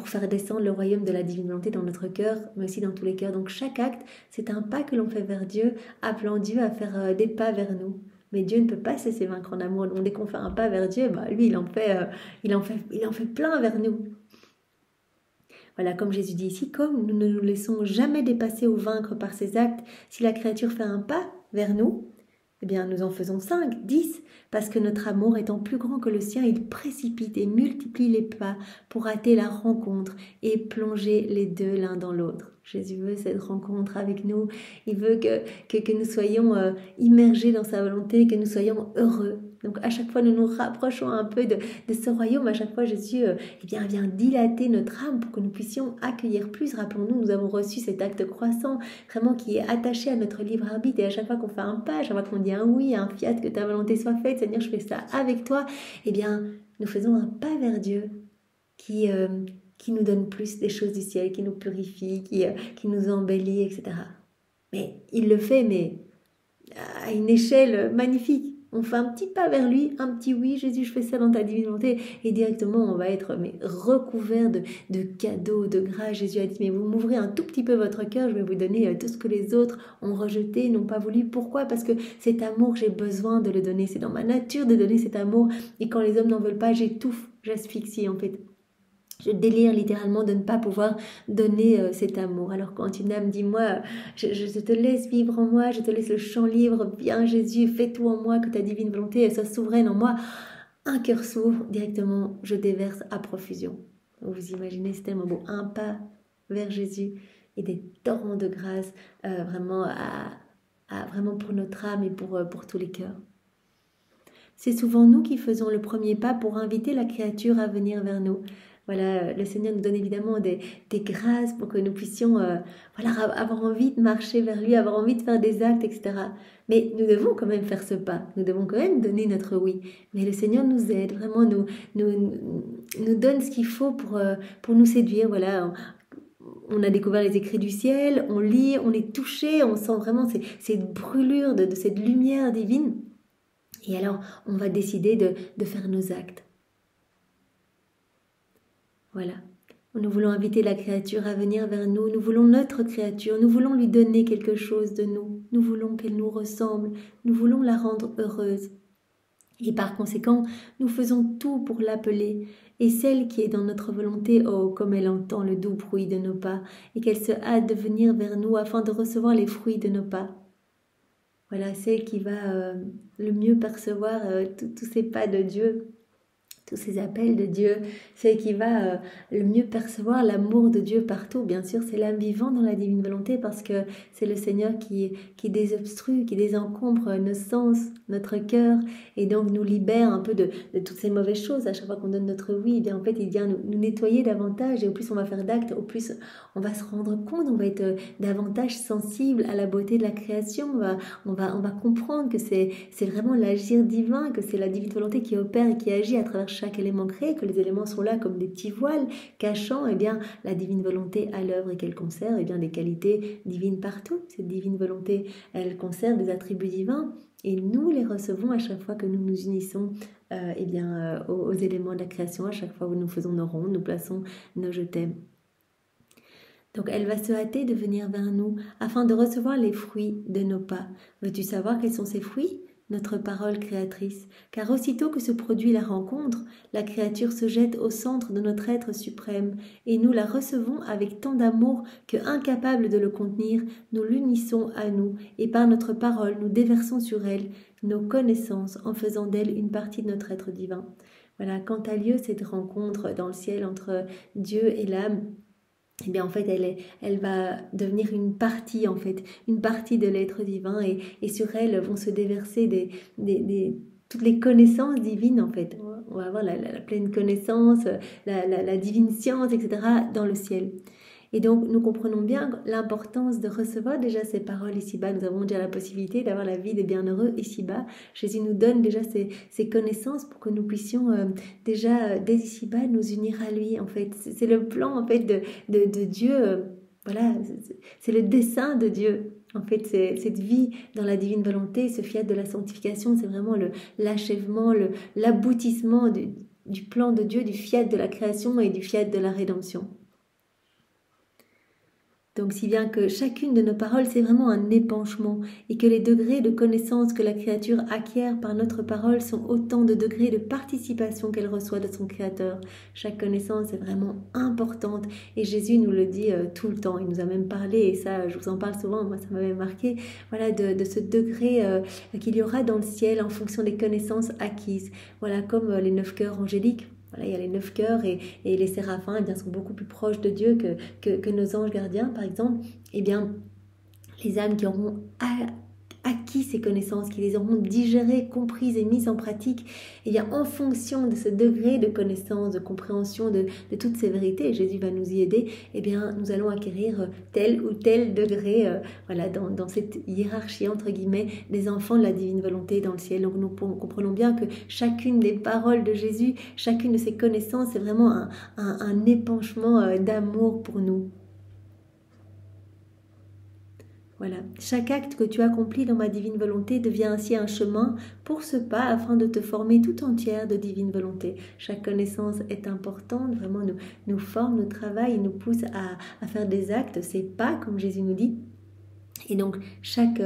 faire descendre le royaume de la divine volonté dans notre cœur, mais aussi dans tous les cœurs. Donc chaque acte, c'est un pas que l'on fait vers Dieu, appelant Dieu à faire des pas vers nous. Mais Dieu ne peut pas se laisser vaincre en amour. Donc dès qu'on fait un pas vers Dieu, bah, lui, il en fait plein vers nous. Voilà, comme Jésus dit ici, comme nous ne nous laissons jamais dépasser ou vaincre par ses actes, si la créature fait un pas vers nous, eh bien nous en faisons 5, 10, parce que notre amour étant plus grand que le sien, il précipite et multiplie les pas pour hâter la rencontre et plonger les deux l'un dans l'autre. Jésus veut cette rencontre avec nous, il veut que nous soyons immergés dans sa volonté, que nous soyons heureux. Donc à chaque fois nous nous rapprochons un peu de ce royaume, à chaque fois Jésus vient dilater notre âme pour que nous puissions accueillir plus. Rappelons-nous, nous avons reçu cet acte croissant, vraiment qui est attaché à notre libre arbitre, et à chaque fois qu'on fait un pas, à chaque fois qu'on dit un oui, un fiat, que ta volonté soit faite, Seigneur, je fais ça avec toi, eh bien nous faisons un pas vers Dieu qui nous donne plus des choses du ciel, qui nous purifie, qui nous embellit, etc. Mais il le fait, mais à une échelle magnifique. On fait un petit pas vers lui, un petit oui, Jésus, je fais ça dans ta divine volonté, et directement on va être recouvert de cadeaux, de grâce. Jésus a dit, mais vous m'ouvrez un tout petit peu votre cœur, je vais vous donner tout ce que les autres ont rejeté, n'ont pas voulu. Pourquoi? Parce que cet amour, j'ai besoin de le donner, c'est dans ma nature de donner cet amour, et quand les hommes n'en veulent pas, j'étouffe, j'asphyxie en fait. Je délire littéralement de ne pas pouvoir donner cet amour. Alors quand une âme dit, moi, je te laisse vivre en moi, je te laisse le champ libre, viens Jésus, fais tout en moi, que ta divine volonté elle soit souveraine en moi. Un cœur s'ouvre, directement, je déverse à profusion. Vous imaginez, c'est tellement beau. Un pas vers Jésus et des torrents de grâce vraiment, vraiment pour notre âme et pour tous les cœurs. C'est souvent nous qui faisons le premier pas pour inviter la créature à venir vers nous. Voilà, le Seigneur nous donne évidemment des grâces pour que nous puissions avoir envie de marcher vers lui, avoir envie de faire des actes, etc. Mais nous devons quand même faire ce pas, nous devons quand même donner notre oui. Mais le Seigneur nous aide, vraiment nous donne ce qu'il faut pour nous séduire. Voilà, on a découvert les écrits du ciel, on lit, on est touché, on sent vraiment cette brûlure de cette lumière divine. Et alors, on va décider de faire nos actes. Voilà, nous voulons inviter la créature à venir vers nous, nous voulons notre créature, nous voulons lui donner quelque chose de nous, nous voulons qu'elle nous ressemble, nous voulons la rendre heureuse. Et par conséquent, nous faisons tout pour l'appeler, et celle qui est dans notre volonté, oh, comme elle entend le doux bruit de nos pas, et qu'elle se hâte de venir vers nous afin de recevoir les fruits de nos pas. Voilà, celle qui va le mieux percevoir tous ces pas de Dieu, tous ces appels de Dieu, c'est qui va le mieux percevoir l'amour de Dieu partout. Bien sûr, c'est l'âme vivante dans la divine volonté parce que c'est le Seigneur qui désobstrue, qui désencombre nos sens, notre cœur et donc nous libère un peu de toutes ces mauvaises choses. À chaque fois qu'on donne notre oui, eh bien, en fait, il vient nous nettoyer davantage et au plus on va faire d'actes, au plus on va se rendre compte, on va être davantage sensible à la beauté de la création, on va comprendre que c'est vraiment l'agir divin, que c'est la divine volonté qui opère et qui agit à travers chaque élément créé, que les éléments sont là comme des petits voiles cachant la divine volonté à l'œuvre et qu'elle conserve des qualités divines partout. Cette divine volonté, elle conserve des attributs divins et nous les recevons à chaque fois que nous nous unissons aux éléments de la création, à chaque fois où nous faisons nos rondes, nous plaçons nos je t'aime. Donc elle va se hâter de venir vers nous afin de recevoir les fruits de nos pas. Veux-tu savoir quels sont ces fruits ? Notre parole créatrice, car aussitôt que se produit la rencontre, la créature se jette au centre de notre être suprême, et nous la recevons avec tant d'amour que, incapables de le contenir, nous l'unissons à nous, et par notre parole, nous déversons sur elle nos connaissances en faisant d'elle une partie de notre être divin. Voilà, quand a lieu cette rencontre dans le ciel entre Dieu et l'âme, eh bien en fait elle va devenir une partie de l'être divin et sur elle vont se déverser toutes les connaissances divines en fait. On va avoir la pleine connaissance, la divine science, etc. dans le ciel. Et donc, nous comprenons bien l'importance de recevoir déjà ces paroles ici-bas. Nous avons déjà la possibilité d'avoir la vie des bienheureux ici-bas. Jésus nous donne déjà ces connaissances pour que nous puissions déjà, dès ici-bas, nous unir à lui, en fait. C'est le plan, en fait, de Dieu Voilà, c'est le dessein de Dieu. En fait, cette vie dans la divine volonté, ce fiat de la sanctification, c'est vraiment l'achèvement, l'aboutissement du plan de Dieu, du fiat de la création et du fiat de la rédemption. Donc si bien que chacune de nos paroles, c'est vraiment un épanchement et que les degrés de connaissance que la créature acquiert par notre parole sont autant de degrés de participation qu'elle reçoit de son Créateur. Chaque connaissance est vraiment importante et Jésus nous le dit tout le temps. Il nous a même parlé, et ça je vous en parle souvent, moi ça m'avait marqué, voilà, de ce degré qu'il y aura dans le ciel en fonction des connaissances acquises. Voilà, comme les 9 cœurs angéliques. Voilà, il y a les 9 cœurs et les séraphins eh bien, sont beaucoup plus proches de Dieu que nos anges gardiens, par exemple. Eh bien, les âmes qui auront acquis ces connaissances, qui les auront digérées, comprises et mises en pratique, eh bien, en fonction de ce degré de connaissance, de compréhension de toutes ces vérités, et Jésus va nous y aider, eh bien, nous allons acquérir tel ou tel degré voilà, dans cette hiérarchie, entre guillemets, des enfants de la divine volonté dans le ciel. Donc, nous comprenons bien que chacune des paroles de Jésus, chacune de ses connaissances, c'est vraiment un épanchement d'amour pour nous. Voilà. Chaque acte que tu accomplis dans ma divine volonté devient ainsi un chemin pour ce pas afin de te former tout entière de divine volonté. Chaque connaissance est importante, vraiment nous forme, nous travaille, nous pousse à faire des actes, ces pas comme Jésus nous dit. Et donc chaque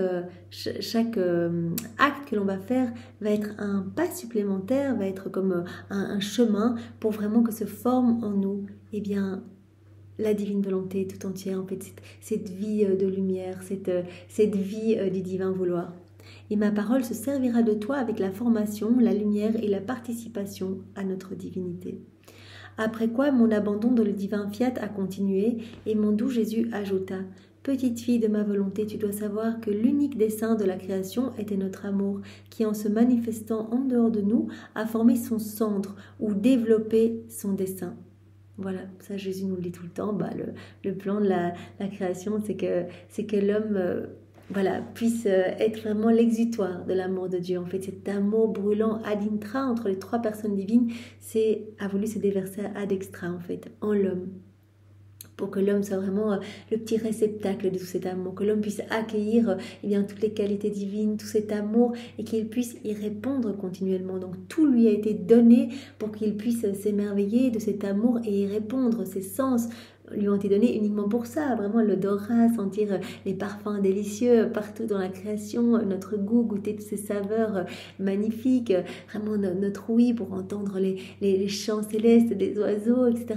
acte que l'on va faire va être un pas supplémentaire, va être comme un chemin pour vraiment que se forme en nous, eh bien, la divine volonté tout entière, en fait, cette vie de lumière, cette vie du divin vouloir. Et ma parole se servira de toi avec la formation, la lumière et la participation à notre divinité. Après quoi, mon abandon dans le divin fiat a continué, et mon doux Jésus ajouta : petite fille de ma volonté, tu dois savoir que l'unique dessein de la création était notre amour, qui en se manifestant en dehors de nous, a formé son centre ou développé son dessein. Voilà, ça Jésus nous le dit tout le temps. Le plan de la création, c'est que l'homme voilà, puisse être vraiment l'exutoire de l'amour de Dieu. En fait, cet amour brûlant ad intra entre les trois personnes divines, a voulu se déverser ad extra, en fait, en l'homme. Pour que l'homme soit vraiment le petit réceptacle de tout cet amour, que l'homme puisse accueillir eh bien, toutes les qualités divines, tout cet amour, et qu'il puisse y répondre continuellement. Donc tout lui a été donné pour qu'il puisse s'émerveiller de cet amour et y répondre. Ses sens lui ont été donnés uniquement pour ça, vraiment l'odorat, sentir les parfums délicieux partout dans la création, notre goût, goûter toutes ces saveurs magnifiques, vraiment notre ouïe pour entendre les chants célestes des oiseaux, etc.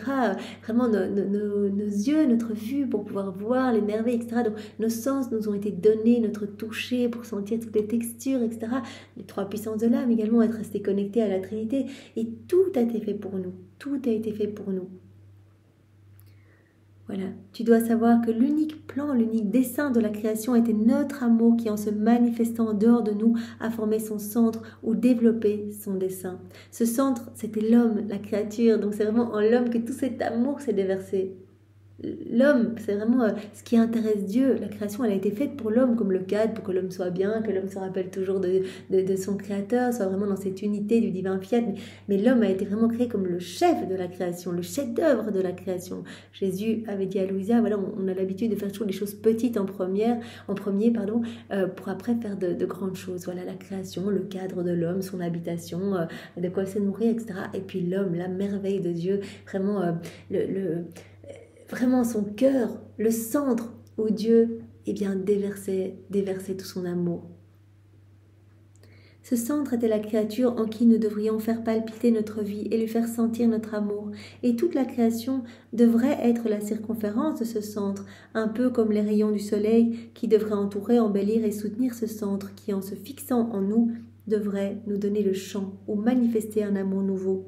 Vraiment nos yeux, notre vue pour pouvoir voir les merveilles, etc. Donc nos sens nous ont été donnés, notre toucher pour sentir toutes les textures, etc. Les trois puissances de l'âme également, être restés connectés à la Trinité. Et tout a été fait pour nous, tout a été fait pour nous. Voilà, tu dois savoir que l'unique plan, l'unique dessein de la création était notre amour qui, en se manifestant en dehors de nous, a formé son centre ou développé son dessein. Ce centre, c'était l'homme, la créature, donc c'est vraiment en l'homme que tout cet amour s'est déversé. L'homme, c'est vraiment ce qui intéresse Dieu. La création, elle a été faite pour l'homme comme le cadre, pour que l'homme soit bien, que l'homme se rappelle toujours de son créateur, soit vraiment dans cette unité du divin fiat. Mais l'homme a été vraiment créé comme le chef de la création, le chef-d'œuvre de la création. Jésus avait dit à Louisa, voilà, on a l'habitude de faire toujours des choses petites en premier, pour après faire de grandes choses. Voilà, la création, le cadre de l'homme, son habitation, de quoi se nourrir, etc. Et puis l'homme, la merveille de Dieu, vraiment vraiment son cœur, le centre où Dieu déversait tout son amour. Ce centre était la créature en qui nous devrions faire palpiter notre vie et lui faire sentir notre amour. Et toute la création devrait être la circonférence de ce centre, un peu comme les rayons du soleil qui devraient entourer, embellir et soutenir ce centre qui, en se fixant en nous, devrait nous donner le champ ou manifester un amour nouveau,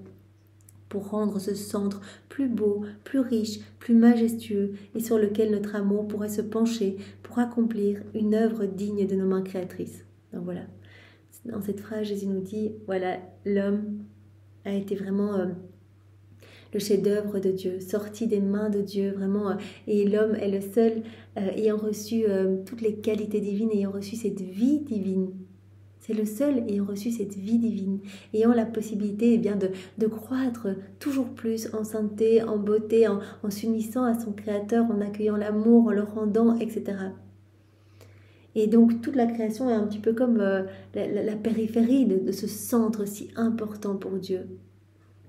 pour rendre ce centre plus beau, plus riche, plus majestueux et sur lequel notre amour pourrait se pencher pour accomplir une œuvre digne de nos mains créatrices. Donc voilà, dans cette phrase, Jésus nous dit, voilà, l'homme a été vraiment le chef-d'œuvre de Dieu, sorti des mains de Dieu, vraiment, et l'homme est le seul ayant reçu toutes les qualités divines, ayant reçu cette vie divine. C'est le seul ayant reçu cette vie divine, ayant la possibilité de croître toujours plus en sainteté, en beauté, en s'unissant à son Créateur, en accueillant l'amour, en le rendant, etc. Et donc toute la création est un petit peu comme la périphérie de ce centre si important pour Dieu,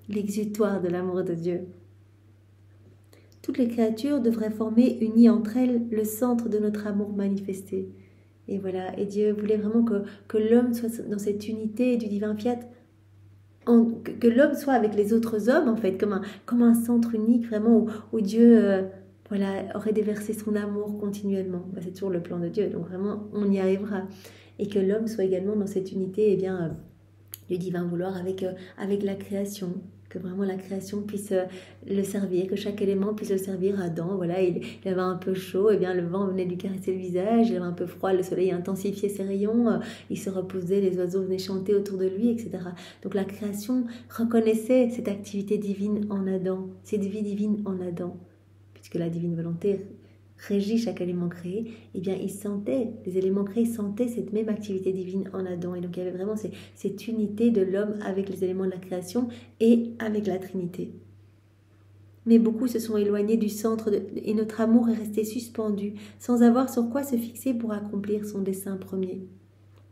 l'exutoire de l'amour de Dieu. Toutes les créatures devraient former, unies entre elles, le centre de notre amour manifesté. Et voilà, et Dieu voulait vraiment que l'homme soit dans cette unité du divin fiat, que l'homme soit avec les autres hommes, en fait, comme un centre unique, vraiment, où Dieu aurait déversé son amour continuellement. C'est toujours le plan de Dieu, donc vraiment, on y arrivera. Et que l'homme soit également dans cette unité, du divin vouloir avec la création. Que vraiment la création puisse le servir, que chaque élément puisse le servir à Adam. Voilà, il avait un peu chaud, et bien le vent venait lui caresser le visage, il avait un peu froid, le soleil intensifiait ses rayons, il se reposait, les oiseaux venaient chanter autour de lui, etc. Donc la création reconnaissait cette activité divine en Adam, cette vie divine en Adam, puisque la divine volonté régit chaque élément créé, et bien les éléments créés sentaient cette même activité divine en Adam. Et donc il y avait vraiment cette unité de l'homme avec les éléments de la création et avec la Trinité. Mais beaucoup se sont éloignés du centre et notre amour est resté suspendu, sans avoir sur quoi se fixer pour accomplir son dessein premier.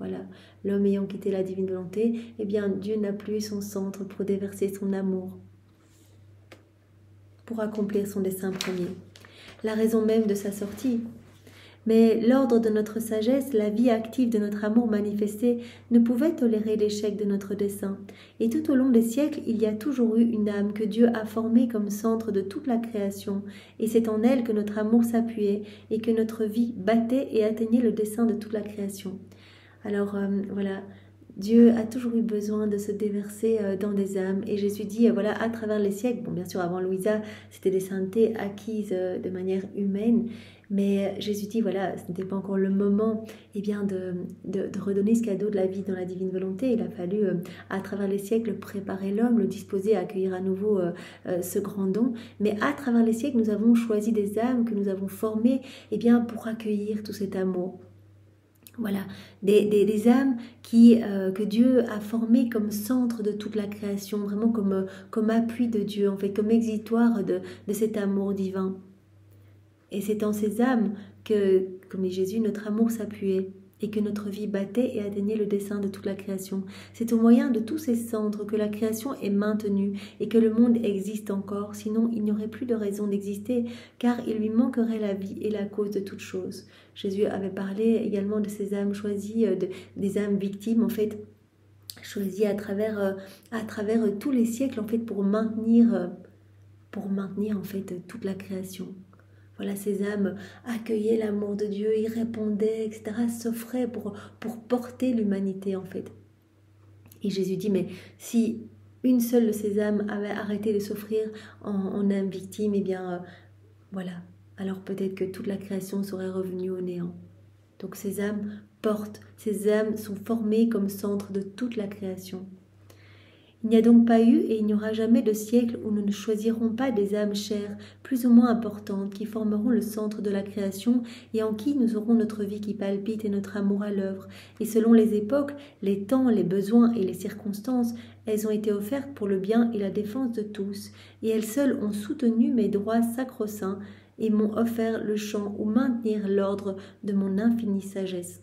Voilà, l'homme ayant quitté la divine volonté, eh bien Dieu n'a plus son centre pour déverser son amour, pour accomplir son dessein premier. La raison même de sa sortie. Mais l'ordre de notre sagesse, la vie active de notre amour manifesté, ne pouvait tolérer l'échec de notre dessein. Et tout au long des siècles, il y a toujours eu une âme que Dieu a formée comme centre de toute la création, et c'est en elle que notre amour s'appuyait, et que notre vie battait et atteignait le dessein de toute la création. Alors voilà, Dieu a toujours eu besoin de se déverser dans des âmes. Et Jésus dit, à travers les siècles, bon, bien sûr, avant Louisa, c'était des saintetés acquises de manière humaine. Mais Jésus dit, ce n'était pas encore le moment de redonner ce cadeau de la vie dans la divine volonté. Il a fallu, à travers les siècles, préparer l'homme, le disposer à accueillir à nouveau ce grand don. Mais à travers les siècles, nous avons choisi des âmes que nous avons formées pour accueillir tout cet amour. Voilà, des âmes que Dieu a formées comme centre de toute la création, vraiment comme appui de Dieu, en fait, comme exitoire de cet amour divin. Et c'est en ces âmes que, comme dit Jésus, notre amour s'appuyait et que notre vie battait et atteignait le dessein de toute la création. C'est au moyen de tous ces centres que la création est maintenue et que le monde existe encore, sinon il n'y aurait plus de raison d'exister, car il lui manquerait la vie et la cause de toute chose. Jésus avait parlé également de ces âmes choisies, des âmes victimes, en fait, choisies à travers tous les siècles, en fait, pour maintenir en fait toute la création. Voilà, ces âmes accueillaient l'amour de Dieu, y répondaient, etc., s'offraient pour porter l'humanité, en fait. Et Jésus dit, mais si une seule de ces âmes avait arrêté de s'offrir en âme victime, alors peut-être que toute la création serait revenue au néant. Donc ces âmes sont formées comme centre de toute la création. Il n'y a donc pas eu et il n'y aura jamais de siècle où nous ne choisirons pas des âmes chères, plus ou moins importantes, qui formeront le centre de la création et en qui nous aurons notre vie qui palpite et notre amour à l'œuvre. Et selon les époques, les temps, les besoins et les circonstances, elles ont été offertes pour le bien et la défense de tous, et elles seules ont soutenu mes droits sacro-saints et m'ont offert le champ où maintenir l'ordre de mon infinie sagesse.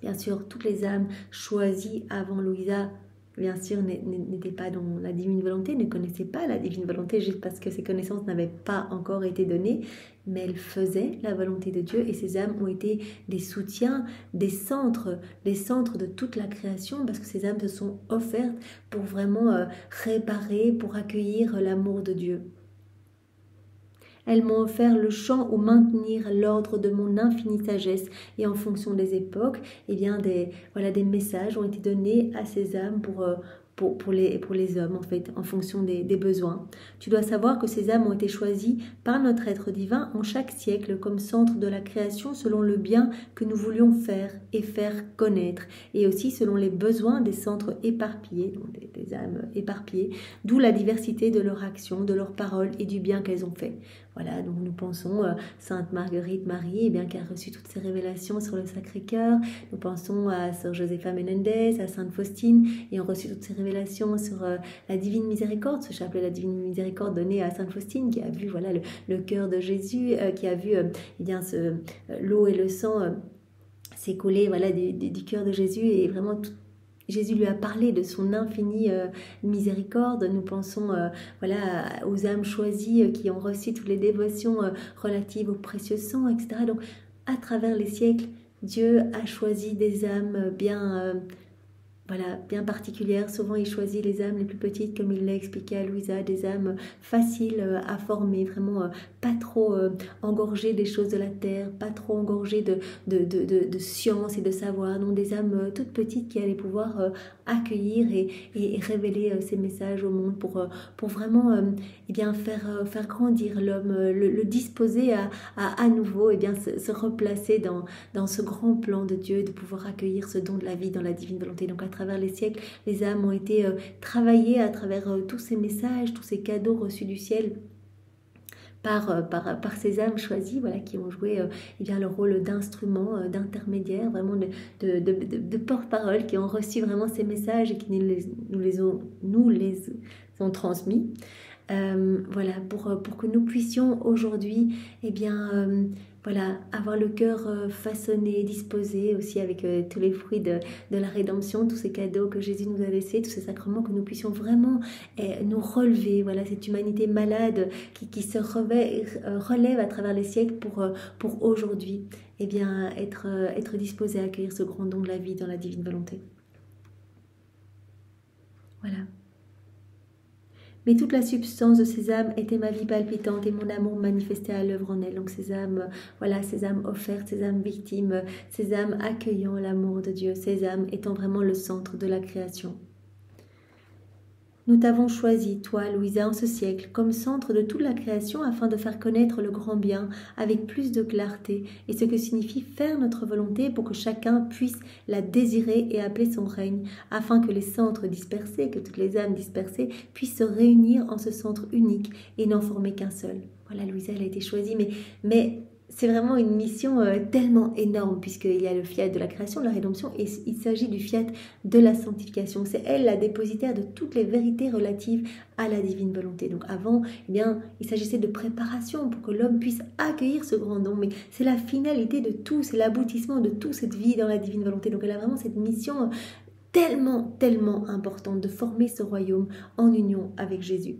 Bien sûr, toutes les âmes choisies avant Louisa, bien sûr, n'étaient pas dans la divine volonté, ne connaissaient pas la divine volonté juste parce que ces connaissances n'avaient pas encore été données, mais elles faisaient la volonté de Dieu et ces âmes ont été des soutiens, des centres de toute la création parce que ces âmes se sont offertes pour vraiment réparer, pour accueillir l'amour de Dieu. Elles m'ont offert le champ où maintenir l'ordre de mon infinie sagesse. Et en fonction des époques, des messages ont été donnés à ces âmes pour les hommes, en fait, en fonction des besoins. Tu dois savoir que ces âmes ont été choisies par notre être divin en chaque siècle comme centre de la création selon le bien que nous voulions faire et faire connaître, et aussi selon les besoins des centres éparpillés, donc des âmes éparpillées, d'où la diversité de leur action, de leurs paroles et du bien qu'elles ont fait. Voilà, donc nous pensons Sainte Marguerite Marie, eh bien, qui a reçu toutes ces révélations sur le Sacré-Cœur. Nous pensons à Sœur Josefa Menendez, à Sainte Faustine, et ont reçu toutes ces révélations sur la Divine Miséricorde, ce chapelet de la Divine Miséricorde donné à Sainte Faustine, qui a vu voilà, le cœur de Jésus, qui a vu eh bien, l'eau et le sang s'écouler voilà, du cœur de Jésus, et vraiment Jésus lui a parlé de son infinie miséricorde. Nous pensons voilà, aux âmes choisies qui ont reçu toutes les dévotions relatives au précieux sang, etc. Donc, à travers les siècles, Dieu a choisi des âmes voilà, bien particulière. Souvent, il choisit les âmes les plus petites, comme il l'a expliqué à Louisa, des âmes faciles à former, vraiment pas trop engorgées des choses de la terre, pas trop engorgées de science et de savoir, non, des âmes toutes petites qui allaient pouvoir accueillir et révéler ces messages au monde pour vraiment eh bien, faire grandir l'homme, le disposer à nouveau eh bien, se replacer dans ce grand plan de Dieu, de pouvoir accueillir ce don de la vie dans la divine volonté. Donc, à travers les siècles, les âmes ont été travaillées à travers tous ces messages, tous ces cadeaux reçus du ciel par ces âmes choisies, voilà, qui ont joué eh bien, le rôle d'instrument, d'intermédiaire, vraiment de porte-parole, qui ont reçu vraiment ces messages et qui nous les ont transmis. Voilà, pour que nous puissions aujourd'hui eh bien, voilà, avoir le cœur façonné, disposé aussi avec tous les fruits de la rédemption, tous ces cadeaux que Jésus nous a laissés, tous ces sacrements, que nous puissions vraiment nous relever, voilà, cette humanité malade qui se relève à travers les siècles pour aujourd'hui eh bien, être disposé à accueillir ce grand don de la vie dans la divine volonté. Voilà. Mais toute la substance de ces âmes était ma vie palpitante et mon amour manifesté à l'œuvre en elles. Donc ces âmes, voilà, ces âmes offertes, ces âmes victimes, ces âmes accueillant l'amour de Dieu, ces âmes étant vraiment le centre de la création. Nous t'avons choisi, toi, Louisa, en ce siècle, comme centre de toute la création afin de faire connaître le grand bien avec plus de clarté et ce que signifie faire notre volonté pour que chacun puisse la désirer et appeler son règne, afin que les centres dispersés, que toutes les âmes dispersées puissent se réunir en ce centre unique et n'en former qu'un seul. Voilà, Louisa, elle a été choisie, mais c'est vraiment une mission tellement énorme, puisqu'il y a le fiat de la création, de la rédemption, et il s'agit du fiat de la sanctification. C'est elle la dépositaire de toutes les vérités relatives à la divine volonté. Donc avant, eh bien, il s'agissait de préparation pour que l'homme puisse accueillir ce grand don, mais c'est la finalité de tout, c'est l'aboutissement de toute cette vie dans la divine volonté. Donc elle a vraiment cette mission tellement, tellement importante de former ce royaume en union avec Jésus.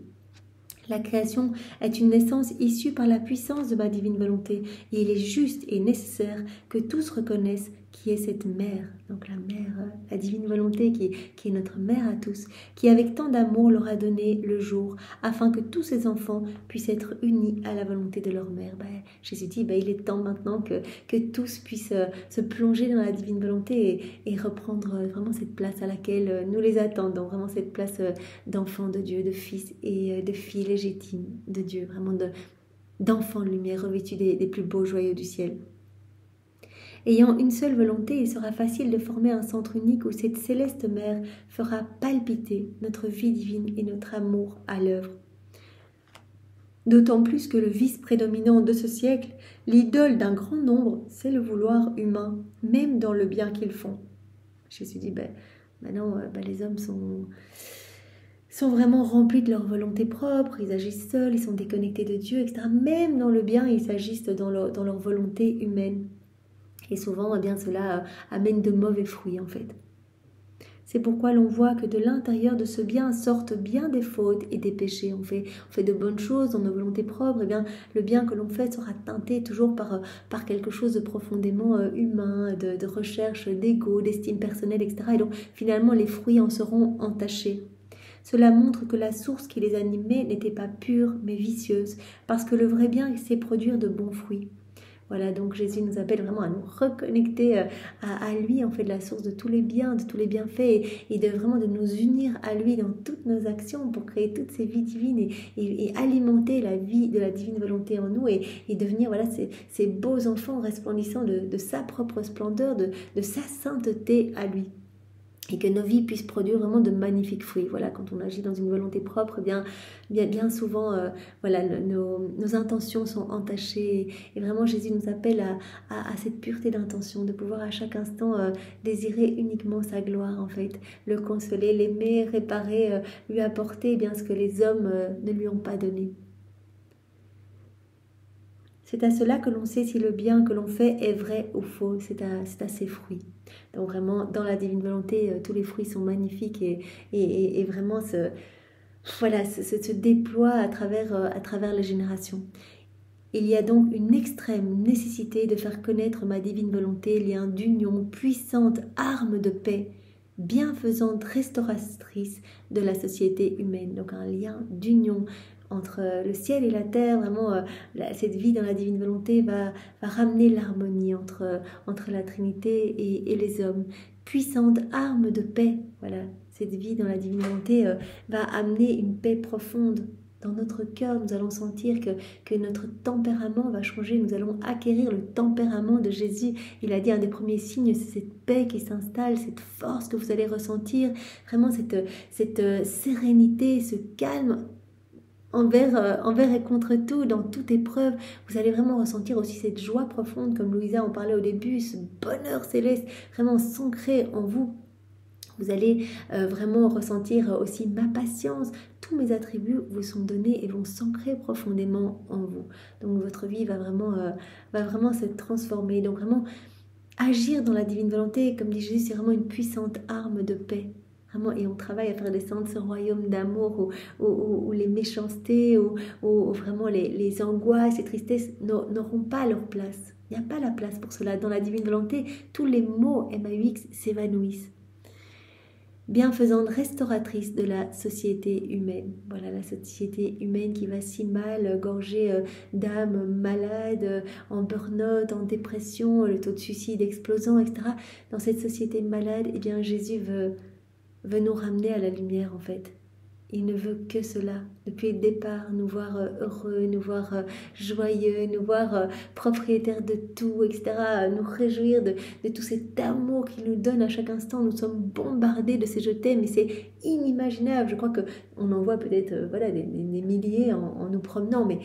La création est une naissance issue par la puissance de ma divine volonté et il est juste et nécessaire que tous reconnaissent qui est cette mère, donc la mère, la divine volonté qui est notre mère à tous, qui avec tant d'amour leur a donné le jour afin que tous ces enfants puissent être unis à la volonté de leur mère. Jésus dit, il est temps maintenant que tous puissent se plonger dans la divine volonté et reprendre vraiment cette place à laquelle nous les attendons, vraiment cette place d'enfants de Dieu, de fils et de filles légitimes de Dieu, vraiment d'enfants de lumière revêtus des plus beaux joyaux du ciel. Ayant une seule volonté, il sera facile de former un centre unique où cette céleste mère fera palpiter notre vie divine et notre amour à l'œuvre. D'autant plus que le vice prédominant de ce siècle, l'idole d'un grand nombre, c'est le vouloir humain, même dans le bien qu'ils font. Jésus dit, maintenant, les hommes sont vraiment remplis de leur volonté propre, ils agissent seuls, ils sont déconnectés de Dieu, etc. Même dans le bien, ils s'agissent dans leur volonté humaine. Et souvent, cela amène de mauvais fruits, en fait. C'est pourquoi l'on voit que de l'intérieur de ce bien sortent bien des fautes et des péchés. On fait de bonnes choses dans nos volontés propres, le bien que l'on fait sera teinté toujours par quelque chose de profondément humain, de recherche d'ego, d'estime personnelle, etc. Et donc, finalement, les fruits en seront entachés. Cela montre que la source qui les animait n'était pas pure, mais vicieuse, parce que le vrai bien sait produire de bons fruits. Voilà, donc Jésus nous appelle vraiment à nous reconnecter à lui, en fait, la source de tous les biens, de tous les bienfaits, et de vraiment de nous unir à lui dans toutes nos actions pour créer toutes ces vies divines et alimenter la vie de la divine volonté en nous et devenir ces beaux enfants resplendissants de sa propre splendeur, de sa sainteté à lui. et que nos vies puissent produire vraiment de magnifiques fruits. Voilà, quand on agit dans une volonté propre, bien souvent, voilà, nos intentions sont entachées. Et vraiment, Jésus nous appelle à cette pureté d'intention, de pouvoir à chaque instant désirer uniquement sa gloire, en fait, le consoler, l'aimer, réparer, lui apporter bien ce que les hommes ne lui ont pas donné. C'est à cela que l'on sait si le bien que l'on fait est vrai ou faux, c'est à ses fruits. Donc vraiment, dans la divine volonté, tous les fruits sont magnifiques et vraiment se déploient à travers les générations. Il y a donc une extrême nécessité de faire connaître ma divine volonté, lien d'union, puissante arme de paix, bienfaisante restauratrice de la société humaine. Donc un lien d'union entre le ciel et la terre, vraiment cette vie dans la divine volonté va ramener l'harmonie entre la Trinité et les hommes. Puissante arme de paix, voilà, cette vie dans la divine volonté va amener une paix profonde. Dans notre cœur, nous allons sentir que notre tempérament va changer, nous allons acquérir le tempérament de Jésus. Il a dit un des premiers signes, c'est cette paix qui s'installe, cette force que vous allez ressentir, vraiment cette sérénité, ce calme envers et contre tout, dans toute épreuve. Vous allez vraiment ressentir aussi cette joie profonde, comme Louisa en parlait au début, ce bonheur céleste vraiment s'ancrer en vous. Vous allez vraiment ressentir aussi ma patience. Tous mes attributs vous sont donnés et vont s'ancrer profondément en vous. Donc votre vie va vraiment se transformer. Donc vraiment agir dans la divine volonté, comme dit Jésus, c'est vraiment une puissante arme de paix. Vraiment, et on travaille à faire descendre ce royaume d'amour où les méchancetés, où vraiment les angoisses et tristesses n'auront pas leur place. Il n'y a pas la place pour cela. Dans la divine volonté, tous les mots MAUX s'évanouissent. Bienfaisante restauratrice de la société humaine. Voilà, la société humaine qui va si mal, gorgée d'âmes malades, en burn-out, en dépression, le taux de suicide explosant, etc. Dans cette société malade, eh bien, Jésus veut nous ramener à la lumière, en fait. Il ne veut que cela. Depuis le départ, nous voir heureux, nous voir joyeux, nous voir propriétaires de tout, etc. Nous réjouir de tout cet amour qu'il nous donne à chaque instant. Nous sommes bombardés de ces je t'aime, mais c'est inimaginable. Je crois qu'on en voit peut-être des milliers en nous promenant, mais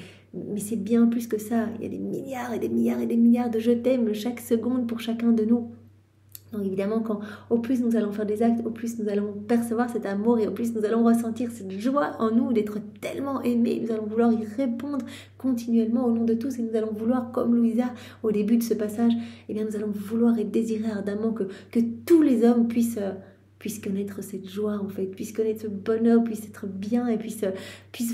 c'est bien plus que ça. Il y a des milliards et des milliards et des milliards de je t'aime chaque seconde pour chacun de nous. Donc évidemment, au plus nous allons faire des actes, au plus nous allons percevoir cet amour et au plus nous allons ressentir cette joie en nous d'être tellement aimés. Nous allons vouloir y répondre continuellement au nom de tous et nous allons vouloir, comme Louisa au début de ce passage, eh bien nous allons vouloir et désirer ardemment que tous les hommes puissent connaître cette joie, en fait, puissent connaître ce bonheur, puissent être bien et puissent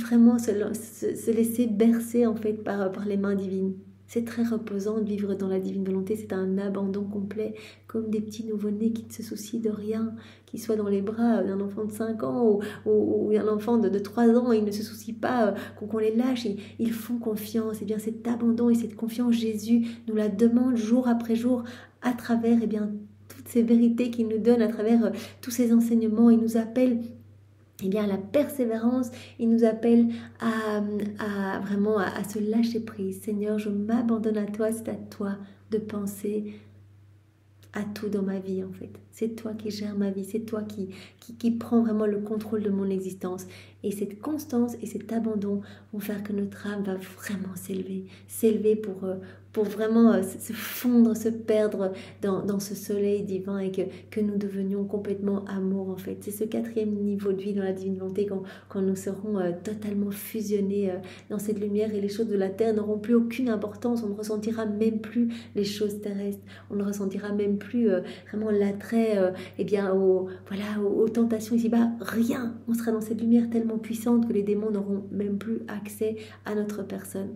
vraiment se laisser bercer, en fait, par les mains divines. C'est très reposant de vivre dans la divine volonté, c'est un abandon complet, comme des petits nouveau-nés qui ne se soucient de rien, qui soient dans les bras d'un enfant de 5 ans ou d'un enfant de 3 ans, ils ne se soucient pas qu'on les lâche, ils font confiance. Et bien cet abandon et cette confiance, Jésus nous la demande jour après jour à travers toutes ces vérités qu'il nous donne, à travers tous ces enseignements. Il nous appelle à la persévérance, il nous appelle à vraiment à se lâcher prise. Seigneur, je m'abandonne à toi, c'est à toi de penser à tout dans ma vie, en fait. C'est toi qui gères ma vie, c'est toi qui prends vraiment le contrôle de mon existence. Et cette constance et cet abandon vont faire que notre âme va vraiment s'élever pour vraiment se fondre, se perdre dans ce soleil divin et que nous devenions complètement amour, en fait. C'est ce 4e niveau de vie dans la divine volonté quand nous serons totalement fusionnés dans cette lumière et les choses de la terre n'auront plus aucune importance. On ne ressentira même plus les choses terrestres. On ne ressentira même plus vraiment l'attrait aux tentations ici-bas. Rien. On sera dans cette lumière tellement puissante que les démons n'auront même plus accès à notre personne.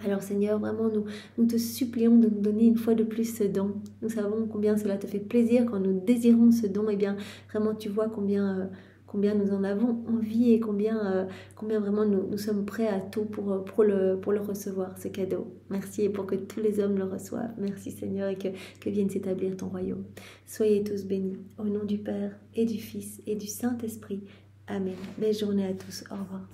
Alors Seigneur, vraiment nous te supplions de nous donner une fois de plus ce don. Nous savons combien cela te fait plaisir quand nous désirons ce don. Et bien vraiment tu vois combien nous en avons envie et combien vraiment nous sommes prêts à tout pour le recevoir, ce cadeau. Merci et pour que tous les hommes le reçoivent. Merci Seigneur et que vienne s'établir ton royaume. Soyez tous bénis. Au nom du Père et du Fils et du Saint-Esprit. Amen. Belle journée à tous. Au revoir.